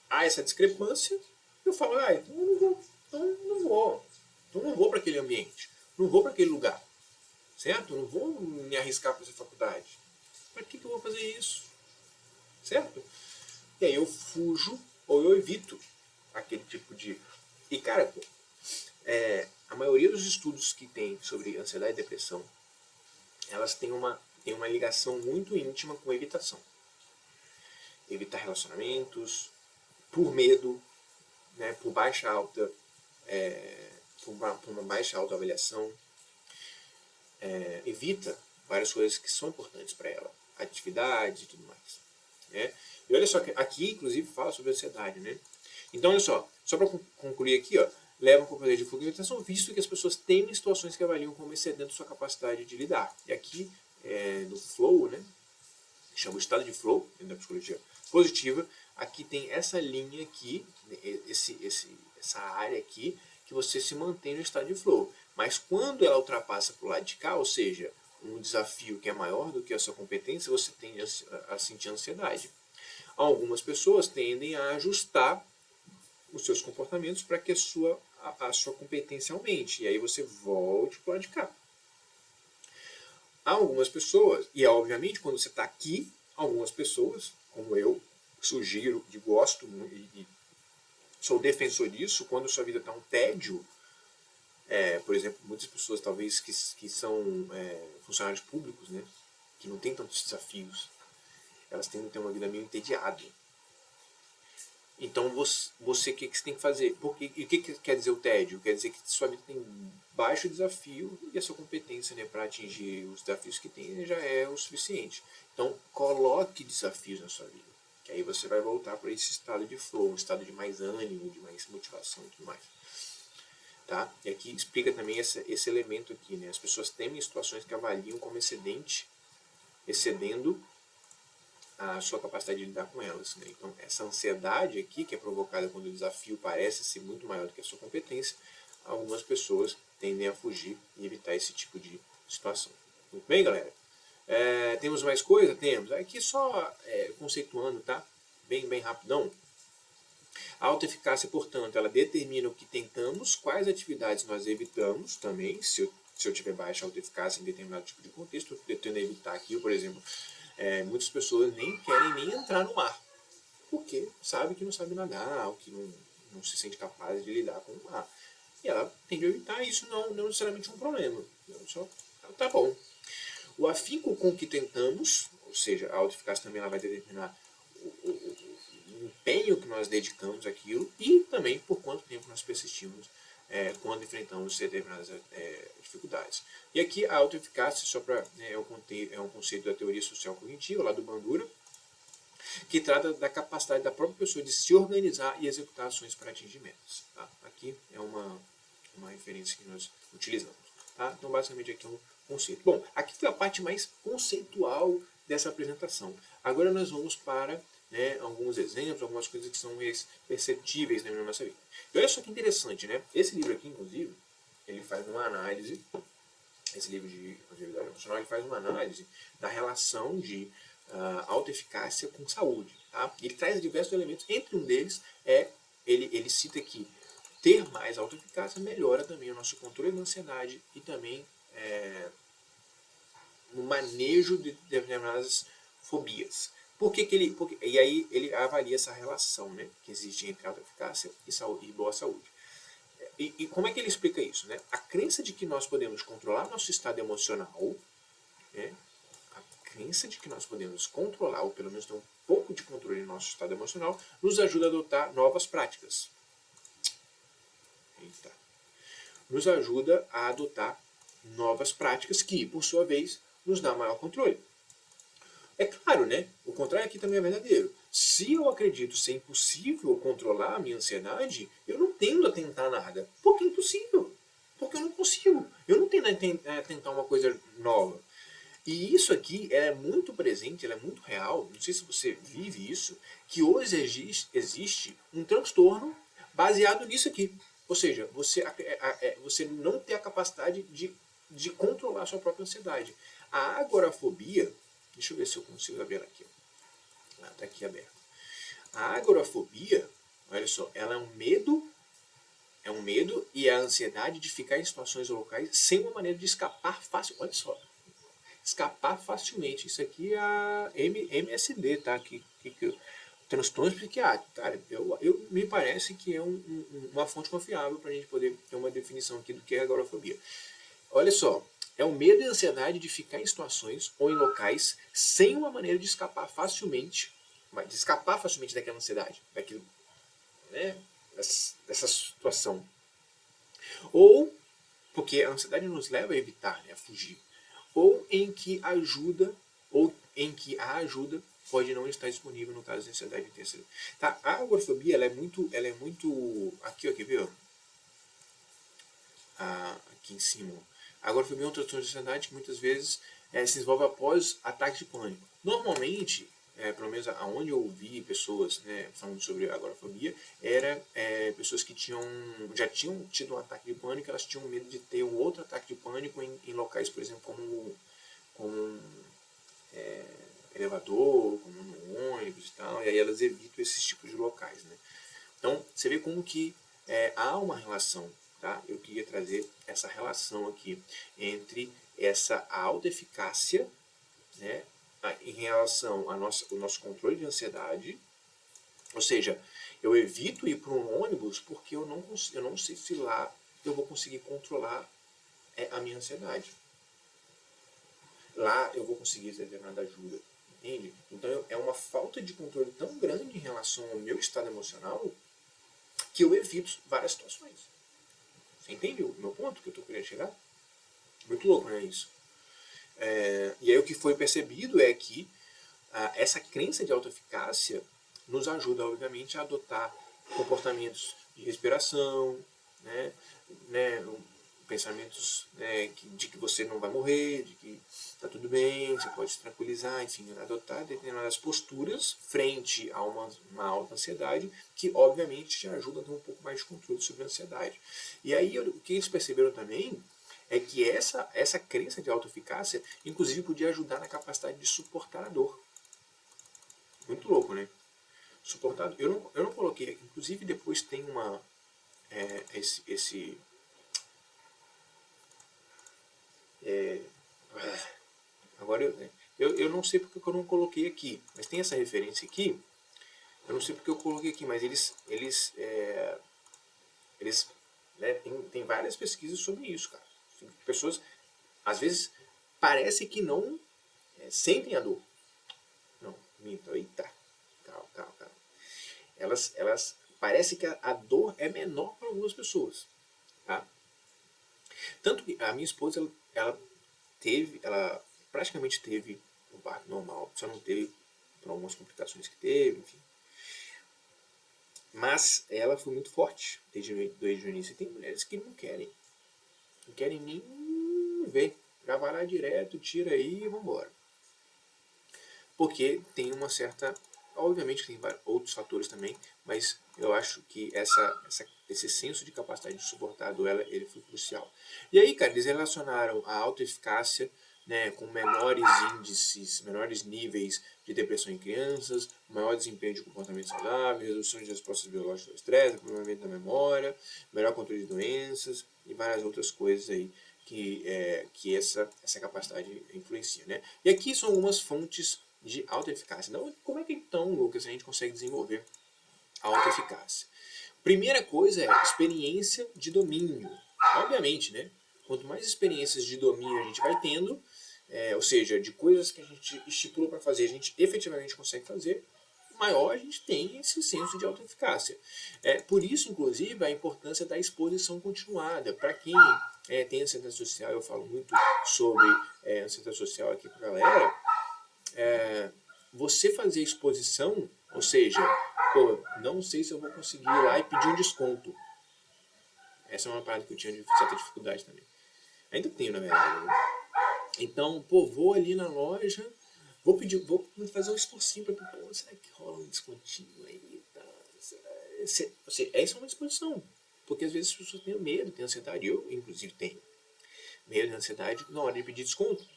Há essa discrepância, eu falo, então eu não vou, então não vou para aquele ambiente, não vou para aquele lugar, certo? Eu não vou me arriscar para essa faculdade. Para que eu vou fazer isso? Certo? E aí eu fujo ou eu evito aquele tipo de... E cara, pô, a maioria dos estudos que tem sobre ansiedade e depressão, elas têm uma ligação muito íntima com evitação. Evitar relacionamentos, por medo, né, por uma baixa autoavaliação, evita várias coisas que são importantes para ela, atividades e tudo mais. Né? E olha só, que aqui inclusive fala sobre ansiedade, né? Então olha só para concluir aqui, ó, leva a componente de fuga e evitação, visto que as pessoas temem situações que avaliam como excedendo sua capacidade de lidar. E aqui, no flow, né, chama o estado de flow, dentro da psicologia positiva, aqui tem essa linha aqui, essa área aqui, que você se mantém no estado de flow. Mas quando ela ultrapassa para o lado de cá, ou seja, um desafio que é maior do que a sua competência, você tende a sentir ansiedade. Algumas pessoas tendem a ajustar os seus comportamentos para que a sua competência aumente. E aí você volte para o lado de cá. Há algumas pessoas, e obviamente quando você está aqui, algumas pessoas, como eu, sugiro e gosto, e sou defensor disso, quando sua vida está um tédio, por exemplo, muitas pessoas talvez que são funcionários públicos, né, que não têm tantos desafios, elas tendem a ter uma vida meio entediada. Então você o que você tem que fazer? E o que quer dizer o tédio? Quer dizer que sua vida tem baixo desafio e a sua competência, né, para atingir os desafios que tem já é o suficiente. Então coloque desafios na sua vida, que aí você vai voltar para esse estado de flow, um estado de mais ânimo, de mais motivação e tudo mais. Tá? E aqui explica também esse elemento aqui, né? As pessoas temem situações que avaliam como excedendo a sua capacidade de lidar com elas, né? Então, essa ansiedade aqui, que é provocada quando o desafio parece ser muito maior do que a sua competência, algumas pessoas tendem a fugir e evitar esse tipo de situação. Muito bem, galera? Temos mais coisa? Temos. Aqui só conceituando, tá? Bem rapidão. A autoeficácia, portanto, ela determina o que tentamos, quais atividades nós evitamos também, se eu tiver baixa autoeficácia em determinado tipo de contexto, eu tendo a evitar aqui, por exemplo, muitas pessoas nem querem nem entrar no mar, porque sabe que não sabe nadar, ou que não se sente capaz de lidar com o mar. E ela tende a evitar, isso não necessariamente é um problema. Só, tá bom. O afinco com que tentamos, ou seja, a autoeficácia também ela vai determinar o empenho que nós dedicamos àquilo e também por quanto tempo nós persistimos quando enfrentamos determinadas dificuldades. E aqui a autoeficácia, só para é um conceito da teoria social cognitiva, lá do Bandura, que trata da capacidade da própria pessoa de se organizar e executar ações para atingir metas. Tá? Aqui é uma referência que nós utilizamos. Tá? Então, basicamente, aqui é um conceito. Bom, aqui foi a parte mais conceitual dessa apresentação. Agora nós vamos para alguns exemplos, algumas coisas que são perceptíveis na nossa vida. E olha só que interessante, né? Esse livro aqui, inclusive, ele faz uma análise, esse livro de atividade emocional, ele faz uma análise da relação de autoeficácia com saúde. Tá? Ele traz diversos elementos, entre um deles ele cita que ter mais autoeficácia melhora também o nosso controle da ansiedade e também no manejo de determinadas fobias. E aí ele avalia essa relação, né, que existe entre autoeficácia e boa saúde. E como é que ele explica isso? Né? A crença de que nós podemos controlar nosso estado emocional, né, a crença de que nós podemos controlar, ou pelo menos ter um pouco de controle no nosso estado emocional, nos ajuda a adotar novas práticas. Eita. Nos ajuda a adotar novas práticas que, por sua vez, nos dá maior controle. É claro, né? O contrário aqui também é verdadeiro. Se eu acredito ser impossível controlar a minha ansiedade, eu não tendo a tentar nada. Porque é impossível. Porque eu não consigo. Eu não tendo a tentar uma coisa nova. E isso aqui é muito presente, é muito real. Não sei se você vive isso, que hoje existe um transtorno baseado nisso aqui. Ou seja, você não ter a capacidade de controlar a sua própria ansiedade. A agorafobia, deixa eu ver se eu consigo abrir ela aqui. Está aqui aberto. A agorafobia, olha só, ela é um medo e a ansiedade de ficar em situações ou locais sem uma maneira de escapar fácil. Olha só, escapar facilmente. Isso aqui é a MSD, tá? Transtorno psiquiátrico, cara. Eu me parece que é uma fonte confiável para a gente poder ter uma definição aqui do que é agorafobia. Olha só, é o medo e a ansiedade de ficar em situações ou em locais sem uma maneira de escapar facilmente daquela ansiedade, daquilo, né, dessa situação. Ou porque a ansiedade nos leva a evitar, né, a fugir. Ou em que a ajuda pode não estar disponível no caso de ansiedade intensa. Tá? A agorafobia ela é muito aqui, ó, quer ver? Aqui em cima. A agorafobia é um transtorno de ansiedade que muitas vezes se desenvolve após ataques de pânico. Normalmente, pelo menos aonde eu ouvi pessoas, né, falando sobre a agorafobia, era pessoas que já tinham tido um ataque de pânico, elas tinham medo de ter um outro ataque de pânico em locais, por exemplo, como um elevador, como no ônibus e tal, e aí elas evitam esses tipos de locais, né? Então, você vê como que há uma relação, tá? Eu queria trazer essa relação aqui entre essa autoeficácia, né, em relação ao nosso controle de ansiedade, ou seja, eu evito ir para um ônibus porque eu não sei se lá eu vou conseguir controlar a minha ansiedade. Lá eu vou conseguir determinada ajuda, entende? Então é uma falta de controle tão grande em relação ao meu estado emocional que eu evito várias situações. Você entende o meu ponto que eu estou querendo chegar? Muito louco, né, isso? E aí o que foi percebido é que essa crença de autoeficácia nos ajuda, obviamente, a adotar comportamentos de respiração, né, pensamentos, né, de que você não vai morrer, de que tá tudo bem, você pode se tranquilizar, enfim, adotar determinadas posturas frente a uma alta ansiedade, que obviamente te ajuda a ter um pouco mais de controle sobre a ansiedade. E aí o que eles perceberam também é que essa crença de autoeficácia, inclusive, podia ajudar na capacidade de suportar a dor. Muito louco, né? Suportar. Eu não coloquei aqui, inclusive depois tem uma. Esse agora eu não sei porque eu não coloquei aqui, mas tem essa referência aqui. Eu não sei porque eu coloquei aqui, mas eles né, tem várias pesquisas sobre isso, cara. Pessoas, às vezes, parece que não sentem a dor. Não, minto, eita, calma. Elas parece que a dor é menor para algumas pessoas, tá? Tanto que a minha esposa, ela praticamente teve um parto normal, só não teve por algumas complicações que teve, enfim. Mas ela foi muito forte desde o início. E tem mulheres que não querem nem ver. Já vai lá direto, tira aí e vambora. Porque tem uma certa. Obviamente tem outros fatores também, mas eu acho que esse senso de capacidade de suportar a dor, ele foi crucial. E aí, cara, eles relacionaram a autoeficácia, né, com menores índices, menores níveis de depressão em crianças, maior desempenho de comportamento saudável, redução de respostas biológicas ao estresse, aprimoramento da memória, melhor controle de doenças e várias outras coisas aí que essa capacidade influencia, né? E aqui são algumas fontes de autoeficácia. Então, como é que então, Lucas, a gente consegue desenvolver a autoeficácia? Primeira coisa é experiência de domínio. Obviamente, né? Quanto mais experiências de domínio a gente vai tendo, ou seja, de coisas que a gente estipula para fazer, a gente efetivamente consegue fazer, maior a gente tem esse senso de autoeficácia. Por isso, inclusive, a importância da exposição continuada. Para quem tem ansiedade social, eu falo muito sobre ansiedade social aqui com a galera, você fazer exposição, ou seja, pô, não sei se eu vou conseguir ir lá e pedir um desconto. Essa é uma parada que eu tinha de certa dificuldade também. Ainda tenho, na verdade. Né? Então, pô, vou ali na loja, vou fazer um esforcinho para pedir, será que rola um descontinho aí? Tá? Ou seja, essa é uma exposição. Porque às vezes as pessoas têm medo, têm ansiedade. Eu, inclusive, tenho medo de ansiedade na hora de pedir desconto,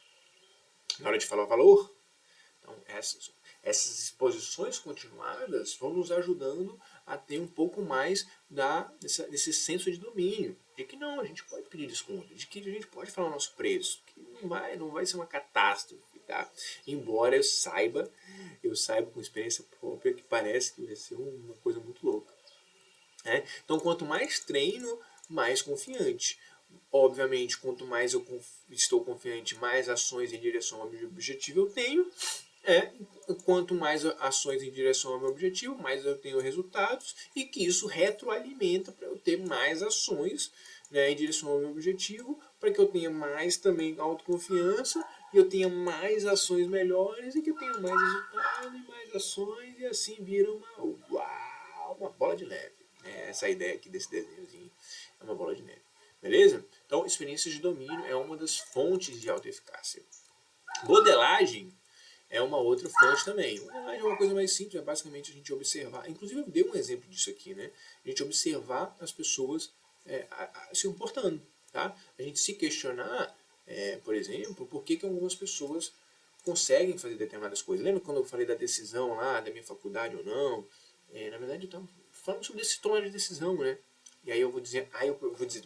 na hora de falar valor. Então, essas exposições continuadas vão nos ajudando a ter um pouco mais desse senso de domínio. De que não, a gente pode pedir desconto, de que a gente pode falar o nosso preço, que não vai ser uma catástrofe, tá? Embora eu saiba com experiência própria que parece que vai ser uma coisa muito louca. Né? Então, quanto mais treino, mais confiante. Obviamente, quanto mais eu estou confiante, mais ações em direção ao meu objetivo eu tenho. Quanto mais ações em direção ao meu objetivo, mais eu tenho resultados e que isso retroalimenta para eu ter mais ações, né, em direção ao meu objetivo, para que eu tenha mais também autoconfiança e eu tenha mais ações melhores e que eu tenha mais resultados e mais ações e assim vira uma bola de neve. Essa ideia aqui desse desenhozinho é uma bola de neve. Beleza? Então, experiências de domínio é uma das fontes de autoeficácia. Modelagem é uma outra fonte também. Modelagem é uma coisa mais simples, é basicamente a gente observar. Inclusive eu dei um exemplo disso aqui, né? A gente observar as pessoas se comportando, tá? A gente se questionar, por exemplo, por que algumas pessoas conseguem fazer determinadas coisas. Lembra quando eu falei da decisão lá, da minha faculdade ou não? Na verdade eu estava falando sobre esse tomar de decisão, né? E aí eu vou dizer,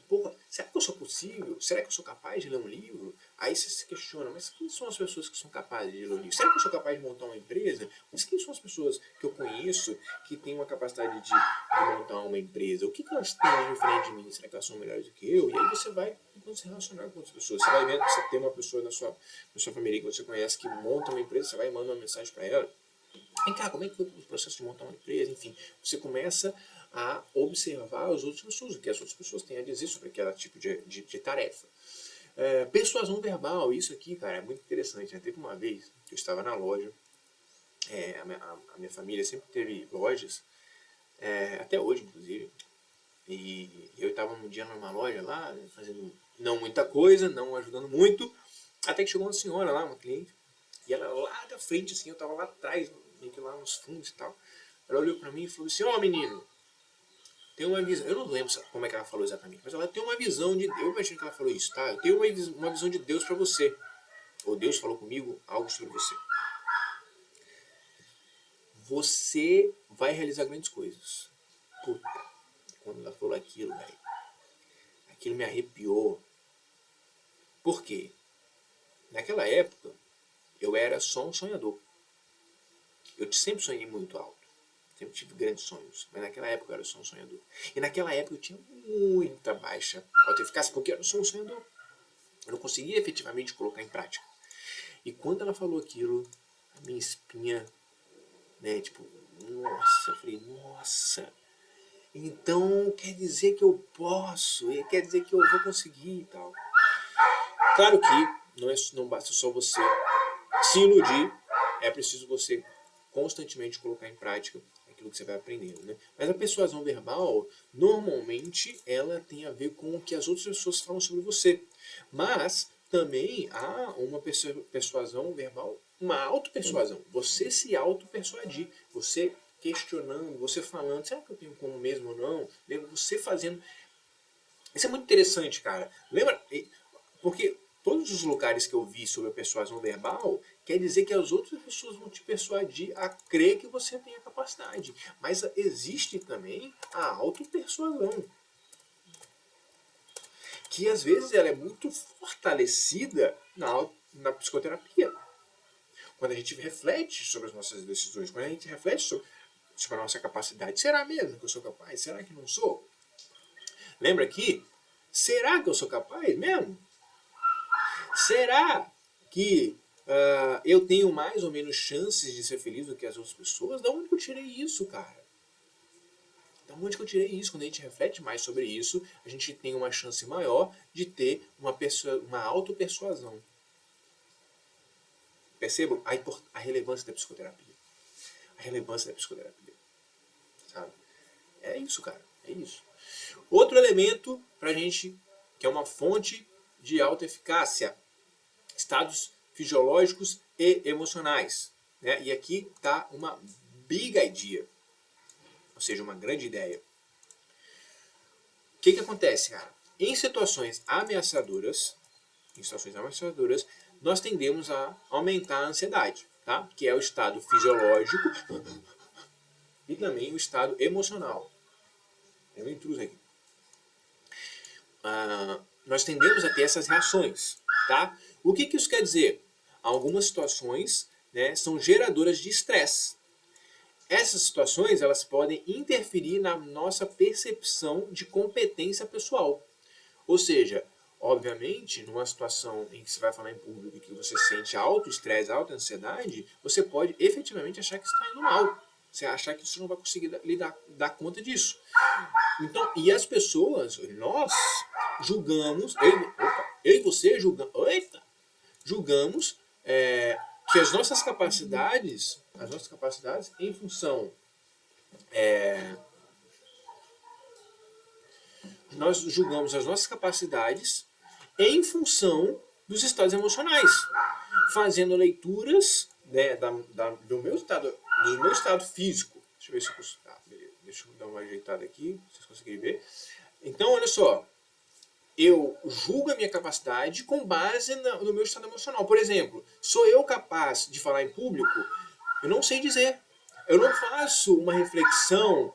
porra, será que eu sou possível? Será que eu sou capaz de ler um livro? Aí você se questiona, mas quem são as pessoas que são capazes de ler um livro? Será que eu sou capaz de montar uma empresa? Mas quem são as pessoas que eu conheço que têm uma capacidade de montar uma empresa? O que elas têm diferente de mim? Será que elas são melhores do que eu? E aí você vai se relacionar com outras pessoas. Você vai vendo que você tem uma pessoa na sua família que você conhece que monta uma empresa, você vai e manda uma mensagem para ela. Vem cá, como é que foi o processo de montar uma empresa? Enfim, você começa a observar as outras pessoas, o que as outras pessoas têm a dizer sobre aquele tipo de tarefa. Persuasão verbal, isso aqui, cara, é muito interessante. Né? Teve uma vez que eu estava na loja, a minha família sempre teve lojas, até hoje, inclusive, e eu estava um dia numa loja lá, fazendo não muita coisa, não ajudando muito, até que chegou uma senhora lá, uma cliente, e ela lá da frente, assim, eu tava lá atrás, meio que lá nos fundos e tal, ela olhou pra mim e falou assim, ó menino, tem uma visão, eu não lembro como é que ela falou exatamente, mas ela tem uma visão de Deus, eu imagino que ela falou isso, tá? Eu tenho uma visão de Deus pra você, ou Deus falou comigo algo sobre você. Você vai realizar grandes coisas. Puta, quando ela falou aquilo, velho, aquilo me arrepiou. Por quê? Naquela época, eu era só um sonhador. Eu sempre sonhei muito alto. Sempre tive grandes sonhos. Mas naquela época eu era só um sonhador. E naquela época eu tinha muita baixa autoeficácia, porque eu era só um sonhador. Eu não conseguia efetivamente colocar em prática. E quando ela falou aquilo, a minha espinha, né, tipo, nossa, eu falei, nossa, então quer dizer que eu posso, quer dizer que eu vou conseguir e tal. Claro que não basta só você se iludir, é preciso você constantemente colocar em prática aquilo que você vai aprendendo, né? Mas a persuasão verbal, normalmente, ela tem a ver com o que as outras pessoas falam sobre você. Mas também há uma persuasão verbal, uma autopersuasão. Você se autopersuadir, você questionando, você falando, será que eu tenho como mesmo ou não? Você fazendo. Isso é muito interessante, cara. Lembra? Porque todos os lugares que eu vi sobre a persuasão verbal quer dizer que as outras pessoas vão te persuadir a crer que você tem a capacidade. Mas existe também a autopersuasão, que às vezes ela é muito fortalecida na psicoterapia. Quando a gente reflete sobre as nossas decisões, quando a gente reflete sobre a nossa capacidade. Será mesmo que eu sou capaz? Será que não sou? Lembra aqui? Será que eu sou capaz mesmo? Será que eu tenho mais ou menos chances de ser feliz do que as outras pessoas? Da onde que eu tirei isso, cara? Da onde que eu tirei isso? Quando a gente reflete mais sobre isso, a gente tem uma chance maior de ter uma autopersuasão. Percebam a relevância da psicoterapia. A relevância da psicoterapia. Sabe? É isso, cara. É isso. Outro elemento pra gente, que é uma fonte de autoeficácia, estados fisiológicos e emocionais. Né? E aqui está uma big idea, ou seja, uma grande ideia. O que acontece, cara? Em situações ameaçadoras, nós tendemos a aumentar a ansiedade, tá? Que é o estado fisiológico e também o estado emocional. Tem um intruso aqui. Nós tendemos a ter essas reações, tá? O que isso quer dizer? Algumas situações, né, são geradoras de estresse. Essas situações elas podem interferir na nossa percepção de competência pessoal. Ou seja, obviamente, numa situação em que você vai falar em público e que você sente alto estresse, alta ansiedade, você pode efetivamente achar que está indo mal. Você achar que você não vai conseguir dar conta disso. Então, e as pessoas, nós julgamos, eu e você julgamos que as nossas capacidades em função nós julgamos as nossas capacidades em função dos estados emocionais, fazendo leituras, né, do meu estado físico. Deixa eu ver se eu consigo. Deixa eu dar uma ajeitada aqui, vocês conseguirem ver. Então, olha só, eu julgo a minha capacidade com base no meu estado emocional. Por exemplo, sou eu capaz de falar em público? Eu não sei dizer. Eu não faço uma reflexão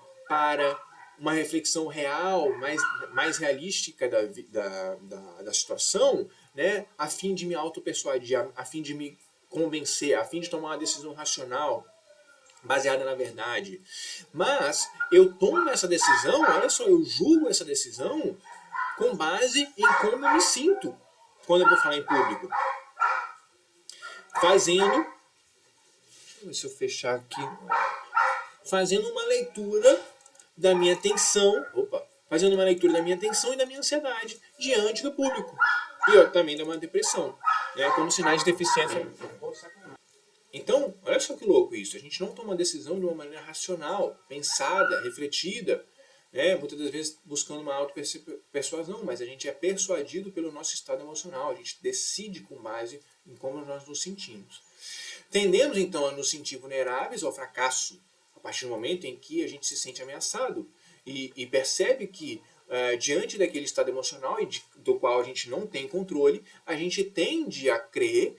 real, mais realística da situação, né, a fim de me autopersuadir, a fim de me convencer, a fim de tomar uma decisão racional, baseada na verdade. Mas eu tomo essa decisão, olha só, eu julgo essa decisão com base em como eu me sinto quando eu vou falar em público. Deixa eu ver se eu fechar aqui. Fazendo uma leitura da minha atenção, fazendo uma leitura da minha atenção e da minha ansiedade diante do público. E também da minha depressão, né, como sinais de deficiência. Então, olha só que louco isso. A gente não toma uma decisão de uma maneira racional, pensada, refletida, Muitas das vezes buscando uma auto-persuasão, mas a gente é persuadido pelo nosso estado emocional, a gente decide com base em como nós nos sentimos. Tendemos então a nos sentir vulneráveis ao fracasso, a partir do momento em que a gente se sente ameaçado e percebe que diante daquele estado emocional do qual a gente não tem controle, a gente tende a crer,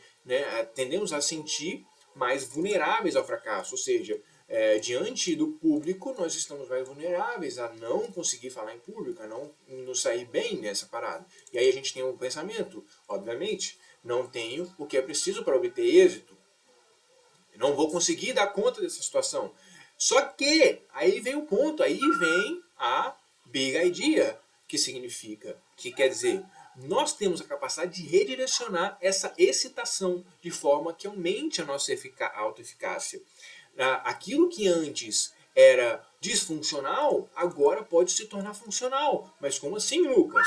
tendemos a sentir mais vulneráveis ao fracasso, ou seja, diante do público nós estamos mais vulneráveis a não conseguir falar em público, a não nos sair bem nessa parada. E aí a gente tem um pensamento, obviamente, não tenho o que é preciso para obter êxito, não vou conseguir dar conta dessa situação. Só que, aí vem o ponto, aí vem a big idea, que quer dizer, nós temos a capacidade de redirecionar essa excitação de forma que aumente a nossa autoeficácia. Aquilo que antes era disfuncional, agora pode se tornar funcional. Mas como assim, Lucas?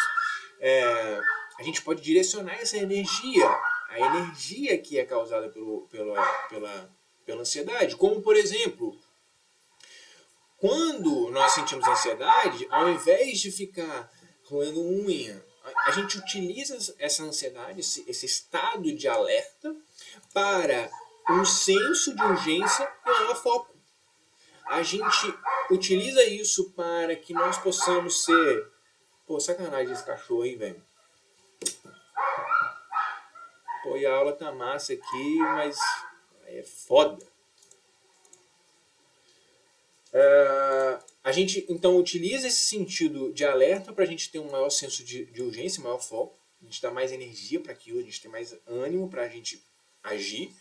A gente pode direcionar essa energia, a energia que é causada pela ansiedade. Como, por exemplo, quando nós sentimos ansiedade, ao invés de ficar roendo unha, a gente utiliza essa ansiedade, esse estado de alerta, para um senso de urgência e maior foco. A gente utiliza isso para que nós possamos ser... Pô, sacanagem esse cachorro, hein, velho? Pô, e a aula tá massa aqui, mas é foda. A gente, então, utiliza esse sentido de alerta para a gente ter um maior senso de urgência, maior foco. A gente dá mais energia para aquilo, a gente tem mais ânimo para a gente agir.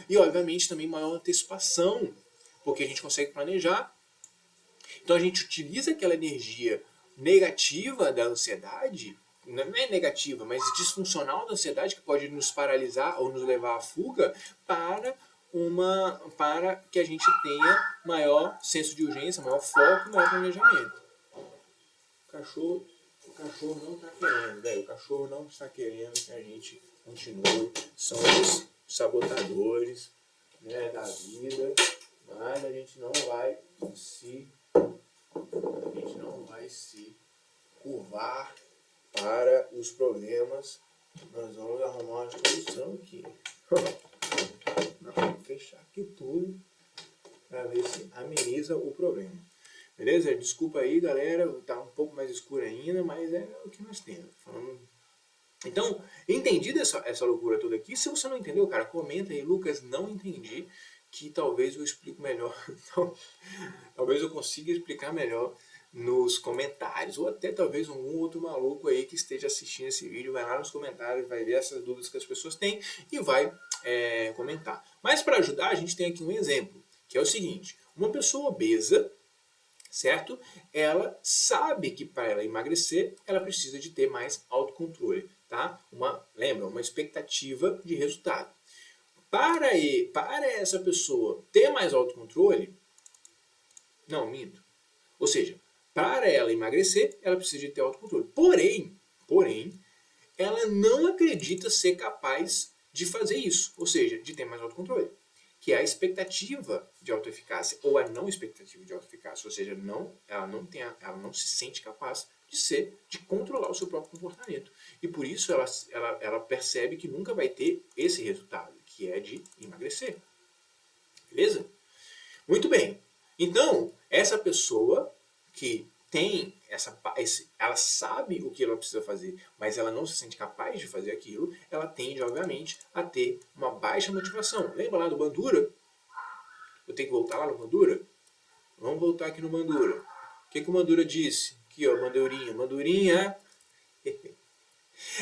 E, obviamente, também maior antecipação, porque a gente consegue planejar. Então, a gente utiliza aquela energia negativa da ansiedade, não é negativa, mas disfuncional da ansiedade, que pode nos paralisar ou nos levar à fuga, para que a gente tenha maior senso de urgência, maior foco, maior planejamento. O cachorro não está querendo, velho. O cachorro não está querendo que a gente continue. São os sabotadores, da vida, mas a gente não vai se curvar para os problemas. Nós vamos arrumar uma solução aqui. Vamos fechar aqui tudo para ver se ameniza o problema. Beleza? Desculpa aí, galera. Tá um pouco mais escuro ainda, mas é o que nós temos. Então, entendido essa loucura toda aqui, se você não entendeu, cara, comenta aí, Lucas, não entendi, que talvez eu explique melhor. Então, talvez eu consiga explicar melhor nos comentários, ou até talvez algum outro maluco aí que esteja assistindo esse vídeo, vai lá nos comentários, vai ver essas dúvidas que as pessoas têm e vai comentar. Mas para ajudar, a gente tem aqui um exemplo, que é o seguinte: uma pessoa obesa, certo? Ela sabe que para ela emagrecer, ela precisa de ter mais autocontrole, tá? Lembra, uma expectativa de resultado. Para essa pessoa ter mais autocontrole, não, minto. Ou seja, para ela emagrecer, ela precisa de ter autocontrole. Porém, ela não acredita ser capaz de fazer isso, ou seja, de ter mais autocontrole, que é a expectativa de autoeficácia, ou a não expectativa de autoeficácia, ou seja, ela não se sente capaz de controlar o seu próprio comportamento. E por isso ela percebe que nunca vai ter esse resultado, que é de emagrecer. Beleza? Muito bem. Então, essa pessoa que tem ela sabe o que ela precisa fazer, mas ela não se sente capaz de fazer aquilo, ela tende, obviamente, a ter uma baixa motivação. Lembra lá do Bandura? Eu tenho que voltar lá no Bandura? Vamos voltar aqui no Bandura. O que o Bandura disse? Aqui, ó, Bandurinha.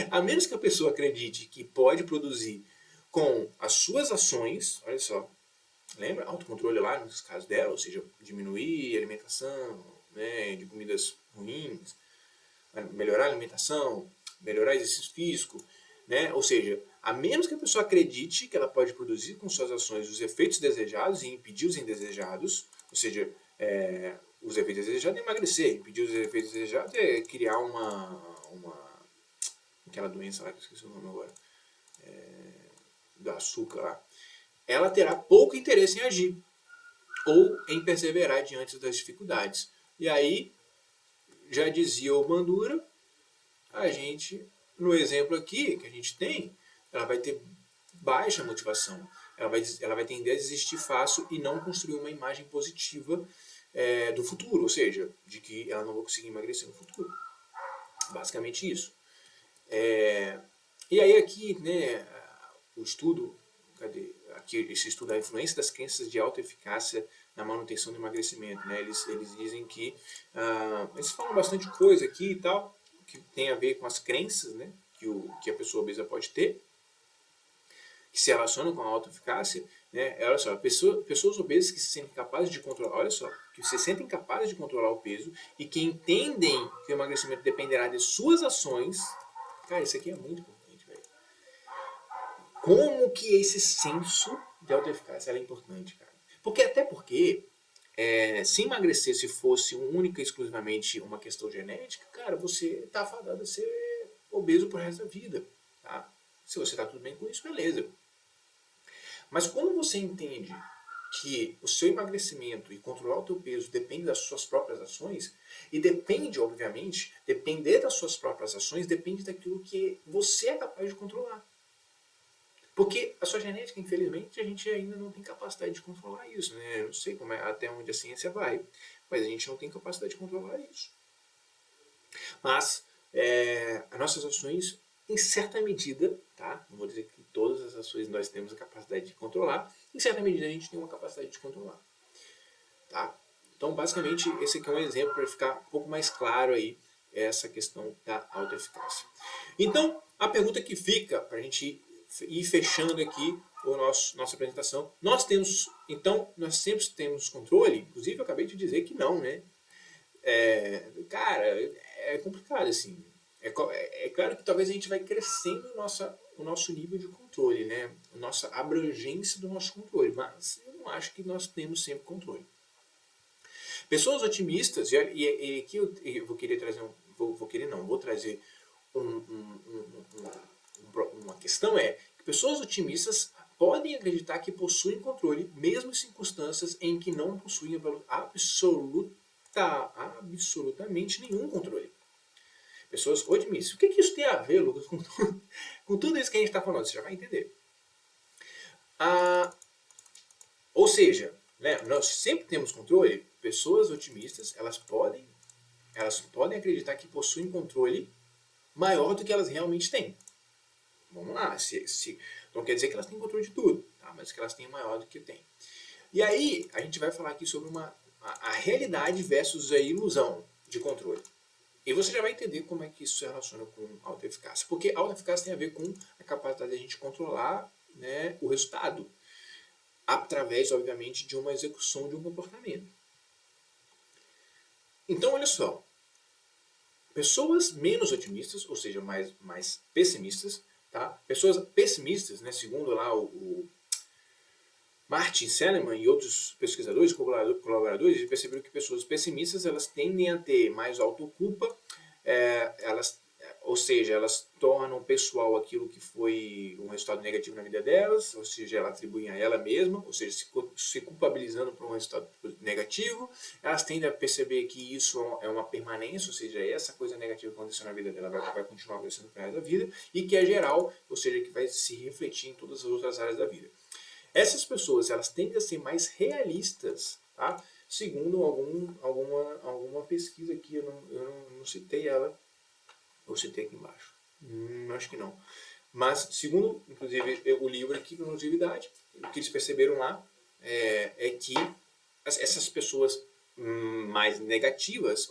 A menos que a pessoa acredite que pode produzir com as suas ações, olha só, lembra? Autocontrole lá, nos casos dela, ou seja, diminuir a alimentação, de comidas ruins, melhorar a alimentação, melhorar o exercício físico, ou seja, a menos que a pessoa acredite que ela pode produzir com suas ações os efeitos desejados e impedir os indesejados, ou seja, os efeitos desejados é emagrecer, impedir os efeitos desejados é criar aquela doença lá, que eu esqueci o nome agora, do açúcar lá, ela terá pouco interesse em agir ou em perseverar diante das dificuldades. E aí já dizia o Bandura, a gente, no exemplo aqui que a gente tem, ela vai ter baixa motivação. Ela vai tender a desistir fácil e não construir uma imagem positiva do futuro, ou seja, de que ela não vai conseguir emagrecer no futuro. Basicamente isso. E aí aqui, né, o estudo, aqui esse estudo da influência das crenças de alta eficácia na manutenção do emagrecimento, né, eles dizem que, eles falam bastante coisa aqui e tal, que tem a ver com as crenças, né, que a pessoa obesa pode ter, que se relacionam com a alta eficácia, né, olha só, pessoas obesas que se sentem capazes de controlar, olha só, que se sentem capazes de controlar o peso e que entendem que o emagrecimento dependerá de suas ações. Cara, isso aqui é muito importante, velho. Como que esse senso de alta eficácia é importante, cara? Até porque se emagrecer se fosse única e exclusivamente uma questão genética, cara, você tá fadado a ser obeso pro resto da vida, tá? Se você tá tudo bem com isso, beleza. Mas quando você entende que o seu emagrecimento e controlar o teu peso depende das suas próprias ações, e depende, obviamente, depender das suas próprias ações depende daquilo que você é capaz de controlar. Porque a sua genética, infelizmente, a gente ainda não tem capacidade de controlar isso, né? Eu não sei até onde a ciência vai, mas a gente não tem capacidade de controlar isso. Mas as nossas ações, em certa medida, tá? Não vou dizer que todas as ações nós temos a capacidade de controlar, em certa medida a gente tem uma capacidade de controlar, tá? Então, basicamente, esse aqui é um exemplo para ficar um pouco mais claro aí essa questão da autoeficácia. Então, a pergunta que fica para a gente ir fechando aqui nossa apresentação, nós sempre temos controle? Inclusive, eu acabei de dizer que não, né? Cara, é complicado, assim. É claro que talvez a gente vai crescendo o nosso nível de controle, né? A nossa abrangência do nosso controle, mas eu não acho que nós temos sempre controle. Pessoas otimistas, e aqui eu vou querer trazer vou trazer uma questão que pessoas otimistas podem acreditar que possuem controle, mesmo em circunstâncias em que não possuem absolutamente nenhum controle. Pessoas otimistas. O que isso tem a ver, Lucas, com tudo isso que a gente está falando? Você já vai entender. Ou seja, né, nós sempre temos controle. Pessoas otimistas, elas podem acreditar que possuem controle maior do que elas realmente têm. Vamos lá, não quer dizer que elas têm controle de tudo, tá? Mas que elas têm maior do que têm. E aí, a gente vai falar aqui sobre a realidade versus a ilusão de controle. E você já vai entender como é que isso se relaciona com autoeficácia. Porque autoeficácia tem a ver com a capacidade de a gente controlar, né, o resultado, através, obviamente, de uma execução de um comportamento. Então, olha só. Pessoas menos otimistas, ou seja, mais pessimistas, tá? Pessoas pessimistas, né, segundo lá o Martin Seligman e outros pesquisadores, colaboradores, eles perceberam que pessoas pessimistas elas tendem a ter mais autoculpa, ou seja, elas tornam pessoal aquilo que foi um resultado negativo na vida delas, ou seja, elas atribuem a ela mesma, ou seja, se culpabilizando por um resultado negativo. Elas tendem a perceber que isso é uma permanência, ou seja, essa coisa negativa que aconteceu na vida dela vai continuar acontecendo no resto da vida, e que é geral, ou seja, que vai se refletir em todas as outras áreas da vida. Essas pessoas elas tendem a ser mais realistas, tá? Segundo alguma pesquisa aqui, eu não citei ela, eu citei aqui embaixo, acho que não. Mas, segundo, inclusive, o livro aqui, Longevidade, o que eles perceberam lá é que essas pessoas mais negativas,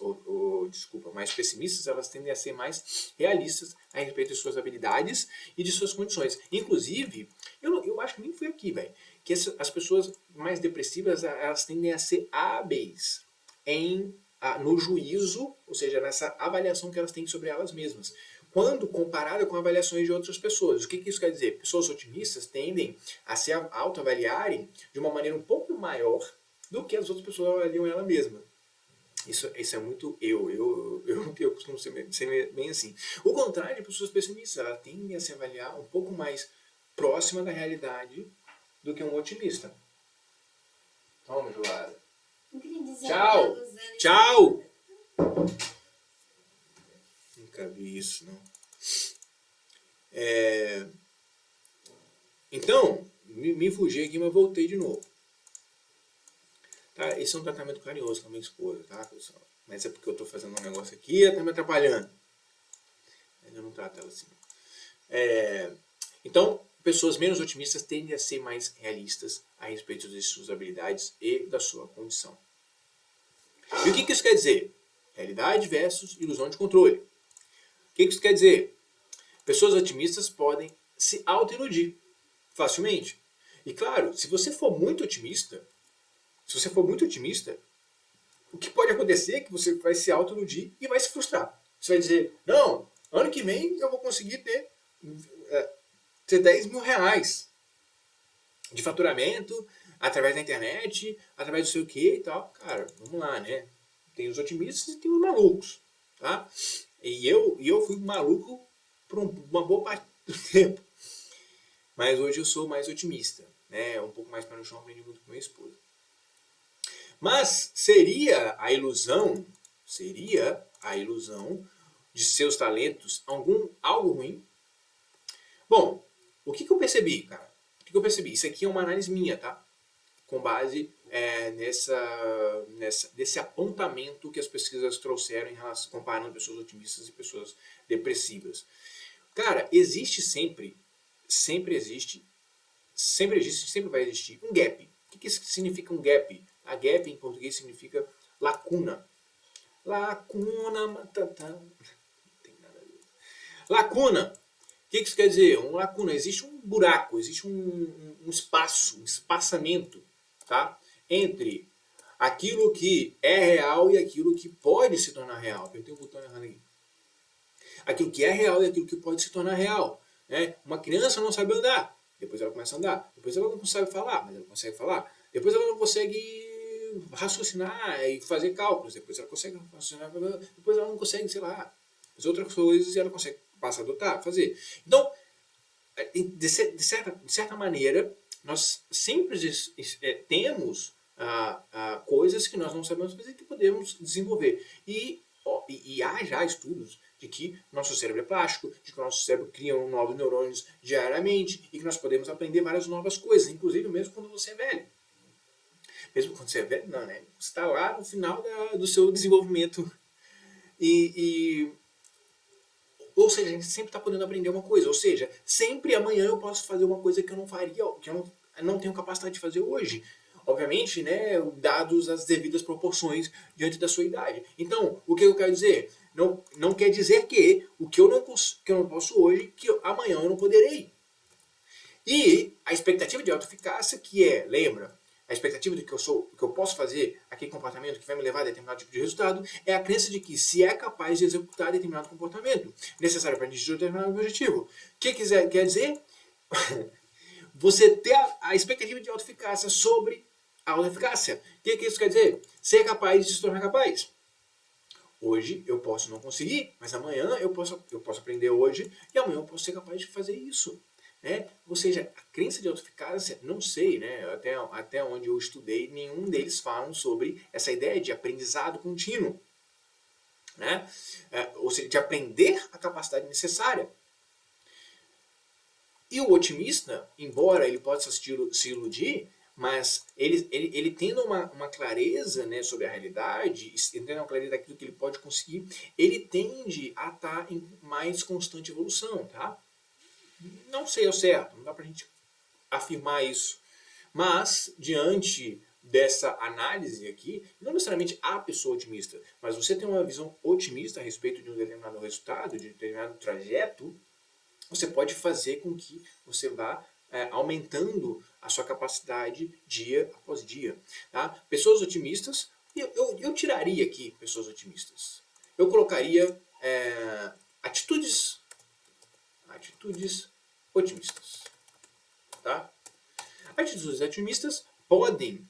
mais pessimistas, elas tendem a ser mais realistas a respeito de suas habilidades e de suas condições. Inclusive, eu acho que nem foi aqui, velho, que as pessoas mais depressivas, elas tendem a ser hábeis no juízo, ou seja, nessa avaliação que elas têm sobre elas mesmas, quando comparada com avaliações de outras pessoas. O que isso quer dizer? Pessoas otimistas tendem a se autoavaliarem de uma maneira um pouco maior do que as outras pessoas avaliam ela mesma. Isso é muito eu costumo ser bem assim. O contrário de pessoas pessimistas, elas tendem a se avaliar um pouco mais próxima da realidade do que um otimista. Toma, Joara. Tchau! Tchau! escrevi isso, não. Então, me fugi aqui, mas voltei de novo. Tá? Esse é um tratamento carinhoso com a minha esposa, tá, pessoal? Mas é porque eu estou fazendo um negócio aqui e ela está me atrapalhando. Mas eu não trato ela assim. Então, pessoas menos otimistas tendem a ser mais realistas a respeito de suas habilidades e da sua condição. E o que isso quer dizer? Realidade versus ilusão de controle. O que isso quer dizer? Pessoas otimistas podem se auto-iludir facilmente. E claro, se você for muito otimista, o que pode acontecer é que você vai se auto-iludir e vai se frustrar. Você vai dizer, não, ano que vem eu vou conseguir ter 10 mil reais de faturamento através da internet, através do sei o que e tal. Cara, vamos lá, né? Tem os otimistas e tem os malucos, tá? E eu fui maluco por uma boa parte do tempo. Mas hoje eu sou mais otimista, né? Um pouco mais pé no chão, aprendi muito com minha esposa. Mas seria a ilusão de seus talentos algo ruim? Bom, o que eu percebi, cara? Isso aqui é uma análise minha, tá? Com base nesse apontamento que as pesquisas trouxeram em relação, comparando pessoas otimistas e pessoas depressivas. Cara, sempre vai existir um gap. O que significa um gap? A gap em português significa lacuna. Lacuna, matatá. Não tem nada a ver. Lacuna. O que isso quer dizer? Uma lacuna. Existe um buraco, existe um espaçamento, tá? Entre aquilo que é real e aquilo que pode se tornar real. Apertei o botão errado aqui. Aquilo que é real e aquilo que pode se tornar real. Né? Uma criança não sabe andar, depois ela começa a andar. Depois ela não sabe falar, mas ela consegue falar. Depois ela não consegue raciocinar e fazer cálculos. Depois ela consegue raciocinar, depois ela não consegue, sei lá, fazer outras coisas e ela consegue passar a adotar, fazer. Então, de certa maneira, nós sempre temos coisas que nós não sabemos fazer que podemos desenvolver. E há já estudos de que nosso cérebro é plástico, de que o nosso cérebro cria novos neurônios diariamente e que nós podemos aprender várias novas coisas, inclusive mesmo quando você é velho. Mesmo quando você é velho, não, né? Você está lá no final do seu desenvolvimento. Ou seja, a gente sempre está podendo aprender uma coisa. Ou seja, sempre amanhã eu posso fazer uma coisa que eu não faria, que eu não tenho capacidade de fazer hoje. Obviamente, né, dados as devidas proporções diante da sua idade. Então, o que eu quero dizer? Não quer dizer que o que eu não posso hoje, que amanhã eu não poderei. E a expectativa de autoeficácia, lembra, a expectativa de que eu posso fazer aquele comportamento que vai me levar a determinado tipo de resultado, é a crença de que se é capaz de executar determinado comportamento necessário para atingir determinado objetivo. O que quer dizer? Você ter a expectativa de autoeficácia sobre a autoeficácia. O que isso quer dizer? Ser capaz de se tornar capaz. Hoje eu posso não conseguir, mas amanhã eu posso aprender hoje e amanhã eu posso ser capaz de fazer isso. Né? Ou seja, a crença de autoeficácia, não sei, né? até onde eu estudei, nenhum deles falam sobre essa ideia de aprendizado contínuo. Né? Ou seja, de aprender a capacidade necessária. E o otimista, embora ele possa se iludir, mas ele tendo uma clareza, né, sobre a realidade, tendo uma clareza daquilo que ele pode conseguir, ele tende a estar em mais constante evolução, tá? Não sei ao certo, não dá pra gente afirmar isso. Mas, diante dessa análise aqui, não necessariamente a pessoa otimista, mas você tem uma visão otimista a respeito de um determinado resultado, de um determinado trajeto, você pode fazer com que você vá aumentando a sua capacidade dia após dia. Tá? Pessoas otimistas, eu tiraria aqui pessoas otimistas. Eu colocaria atitudes otimistas. Tá? Atitudes otimistas podem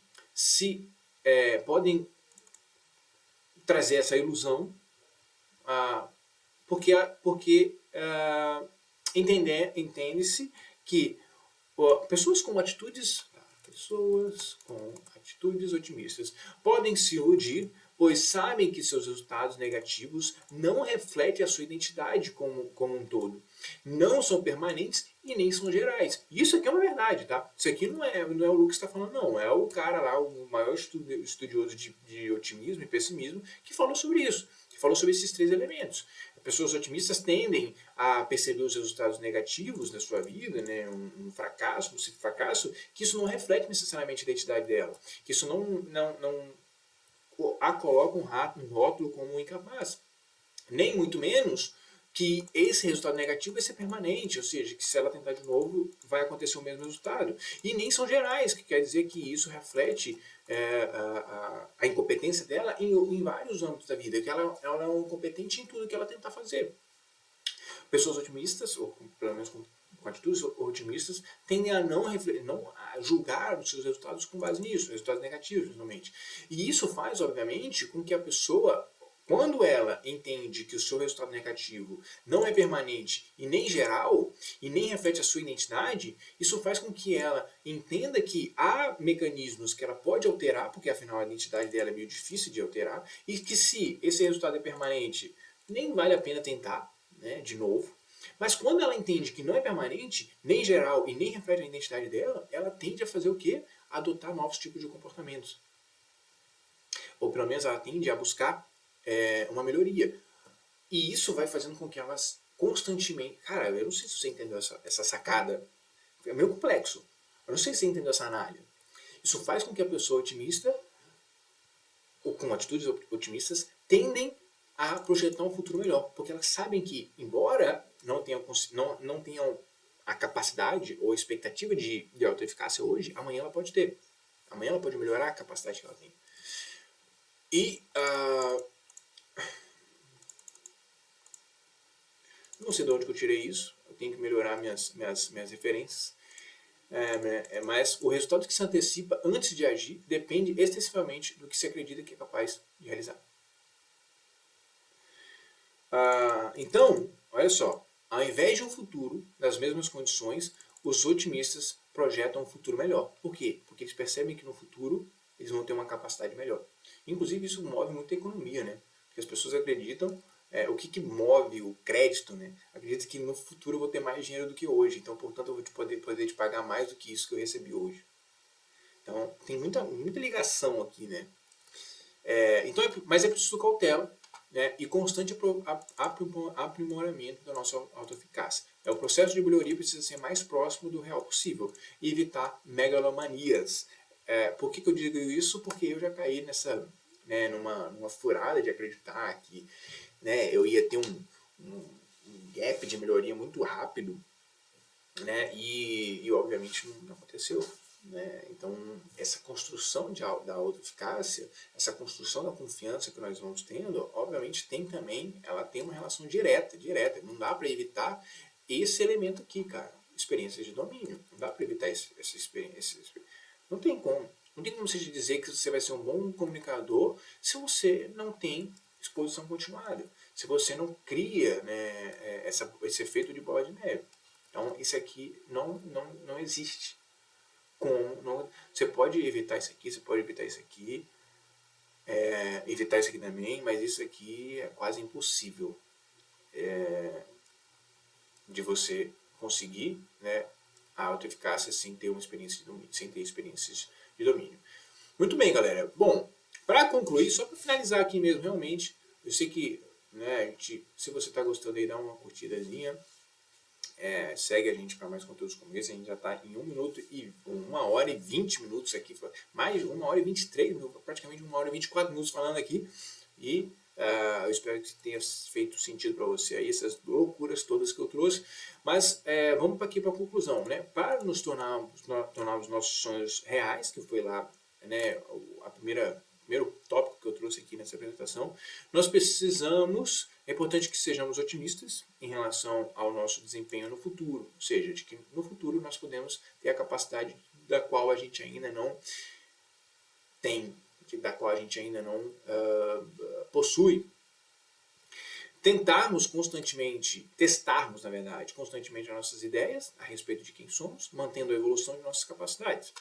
trazer essa ilusão, porque entende-se que pessoas com atitudes otimistas podem se iludir pois sabem que seus resultados negativos não refletem a sua identidade como um todo. Não são permanentes e nem são gerais. Isso aqui é uma verdade, tá? Isso aqui não é o Lucas que está falando, não. É o cara lá, o maior estudioso de otimismo e pessimismo, que falou sobre isso. Que falou sobre esses três elementos. Pessoas otimistas tendem a perceber os resultados negativos da sua vida, né, um fracasso, um fracasso, que isso não reflete necessariamente a identidade dela, que isso não a coloca um rótulo como incapaz, nem muito menos que esse resultado negativo vai ser permanente, ou seja, que se ela tentar de novo, vai acontecer o mesmo resultado. E nem são gerais, que quer dizer que isso reflete a incompetência dela em vários âmbitos da vida, que ela é incompetente em tudo que ela tentar fazer. Pessoas otimistas, ou pelo menos com atitudes otimistas, tendem a não a julgar os seus resultados com base nisso, resultados negativos, principalmente. E isso faz, obviamente, com que a pessoa, quando ela entende que o seu resultado negativo não é permanente e nem geral, e nem reflete a sua identidade, isso faz com que ela entenda que há mecanismos que ela pode alterar, porque afinal a identidade dela é meio difícil de alterar, e que se esse resultado é permanente, nem vale a pena tentar, né, de novo. Mas quando ela entende que não é permanente, nem geral e nem reflete a identidade dela, ela tende a fazer o quê? Adotar novos tipos de comportamentos. Ou pelo menos ela tende a buscar uma melhoria. E isso vai fazendo com que elas constantemente... Cara, eu não sei se você entendeu essa sacada. É meio complexo. Eu não sei se você entendeu essa análise. Isso faz com que a pessoa otimista, ou com atitudes otimistas, tendem a projetar um futuro melhor. Porque elas sabem que, embora não tenham a capacidade ou a expectativa de autoeficácia hoje, amanhã ela pode ter. Amanhã ela pode melhorar a capacidade que ela tem. E não sei de onde que eu tirei isso. Eu tenho que melhorar minhas referências. Mas o resultado que se antecipa antes de agir depende extensivamente do que se acredita que é capaz de realizar. Então, olha só, ao invés de um futuro nas mesmas condições, os otimistas projetam um futuro melhor. Por quê? Porque eles percebem que no futuro eles vão ter uma capacidade melhor. Inclusive isso move muito a economia, né? Porque as pessoas acreditam, o que move o crédito, né? Acredita que no futuro eu vou ter mais dinheiro do que hoje, então portanto eu vou poder te pagar mais do que isso que eu recebi hoje. Então tem muita ligação aqui, né? Mas é preciso cautela, né, e constante aprimoramento da nossa autoeficácia. O processo de melhoria precisa ser mais próximo do real possível e evitar megalomanias. Por que eu digo isso? Porque eu já caí numa furada de acreditar que, né, eu ia ter um gap de melhoria muito rápido, né, e obviamente não aconteceu. Né? Então, essa construção da autoeficácia, essa construção da confiança que nós vamos tendo, obviamente ela tem uma relação direta. Não dá para evitar esse elemento aqui, cara. Experiências de domínio. Não dá para evitar essa experiência. Não tem como. Não tem como você dizer que você vai ser um bom comunicador se você não tem exposição continuada. Se você não cria, né, esse efeito de bola de neve. Então, isso aqui não existe. Você pode evitar isso aqui, você pode evitar isso aqui, evitar isso aqui também, mas isso aqui é quase impossível de você conseguir, né, a autoeficácia sem ter uma experiência de domínio, sem ter experiências de domínio. Muito bem, galera. Bom, para concluir, só para finalizar aqui mesmo, realmente, eu sei que, né, se você está gostando aí, dá uma curtidazinha. Segue a gente para mais conteúdos como esse. A gente já está em 1 hora e 20 minutos aqui, mais 1 hora e 23 minutos, praticamente 1 hora e 24 minutos falando aqui. E eu espero que tenha feito sentido para você aí, essas loucuras todas que eu trouxe. Mas vamos aqui para a conclusão, né? Para nos tornarmos nossos sonhos reais, que foi lá, né, primeiro tópico que eu trouxe aqui nessa apresentação, nós precisamos, é importante que sejamos otimistas em relação ao nosso desempenho no futuro, ou seja, de que no futuro nós podemos ter a capacidade da qual a gente ainda não tem, da qual a gente ainda não possui. Testarmos constantemente as nossas ideias a respeito de quem somos, mantendo a evolução de nossas capacidades.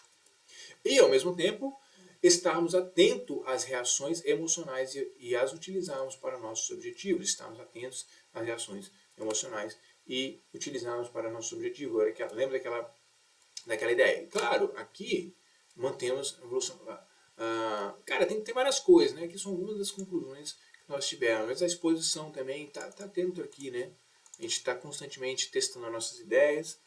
E, ao mesmo tempo, estarmos atentos às reações emocionais e as utilizarmos para nossos objetivos. Estarmos atentos às reações emocionais e utilizarmos para nossos objetivos. Lembra daquela ideia? Claro, aqui mantemos a evolução. Cara, tem várias coisas, né? Aqui são algumas das conclusões que nós tivemos. Mas a exposição também tá dentro aqui, né? A gente está constantemente testando as nossas ideias.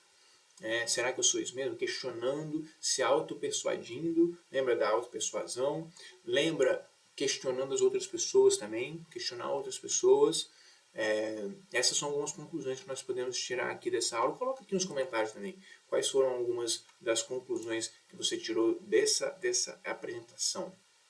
Será que eu sou isso mesmo? Questionando, se auto-persuadindo. Lembra da auto-persuasão? Lembra questionando as outras pessoas também. Questionar outras pessoas. Essas são algumas conclusões que nós podemos tirar aqui dessa aula. Coloca aqui nos comentários também quais foram algumas das conclusões que você tirou dessa apresentação.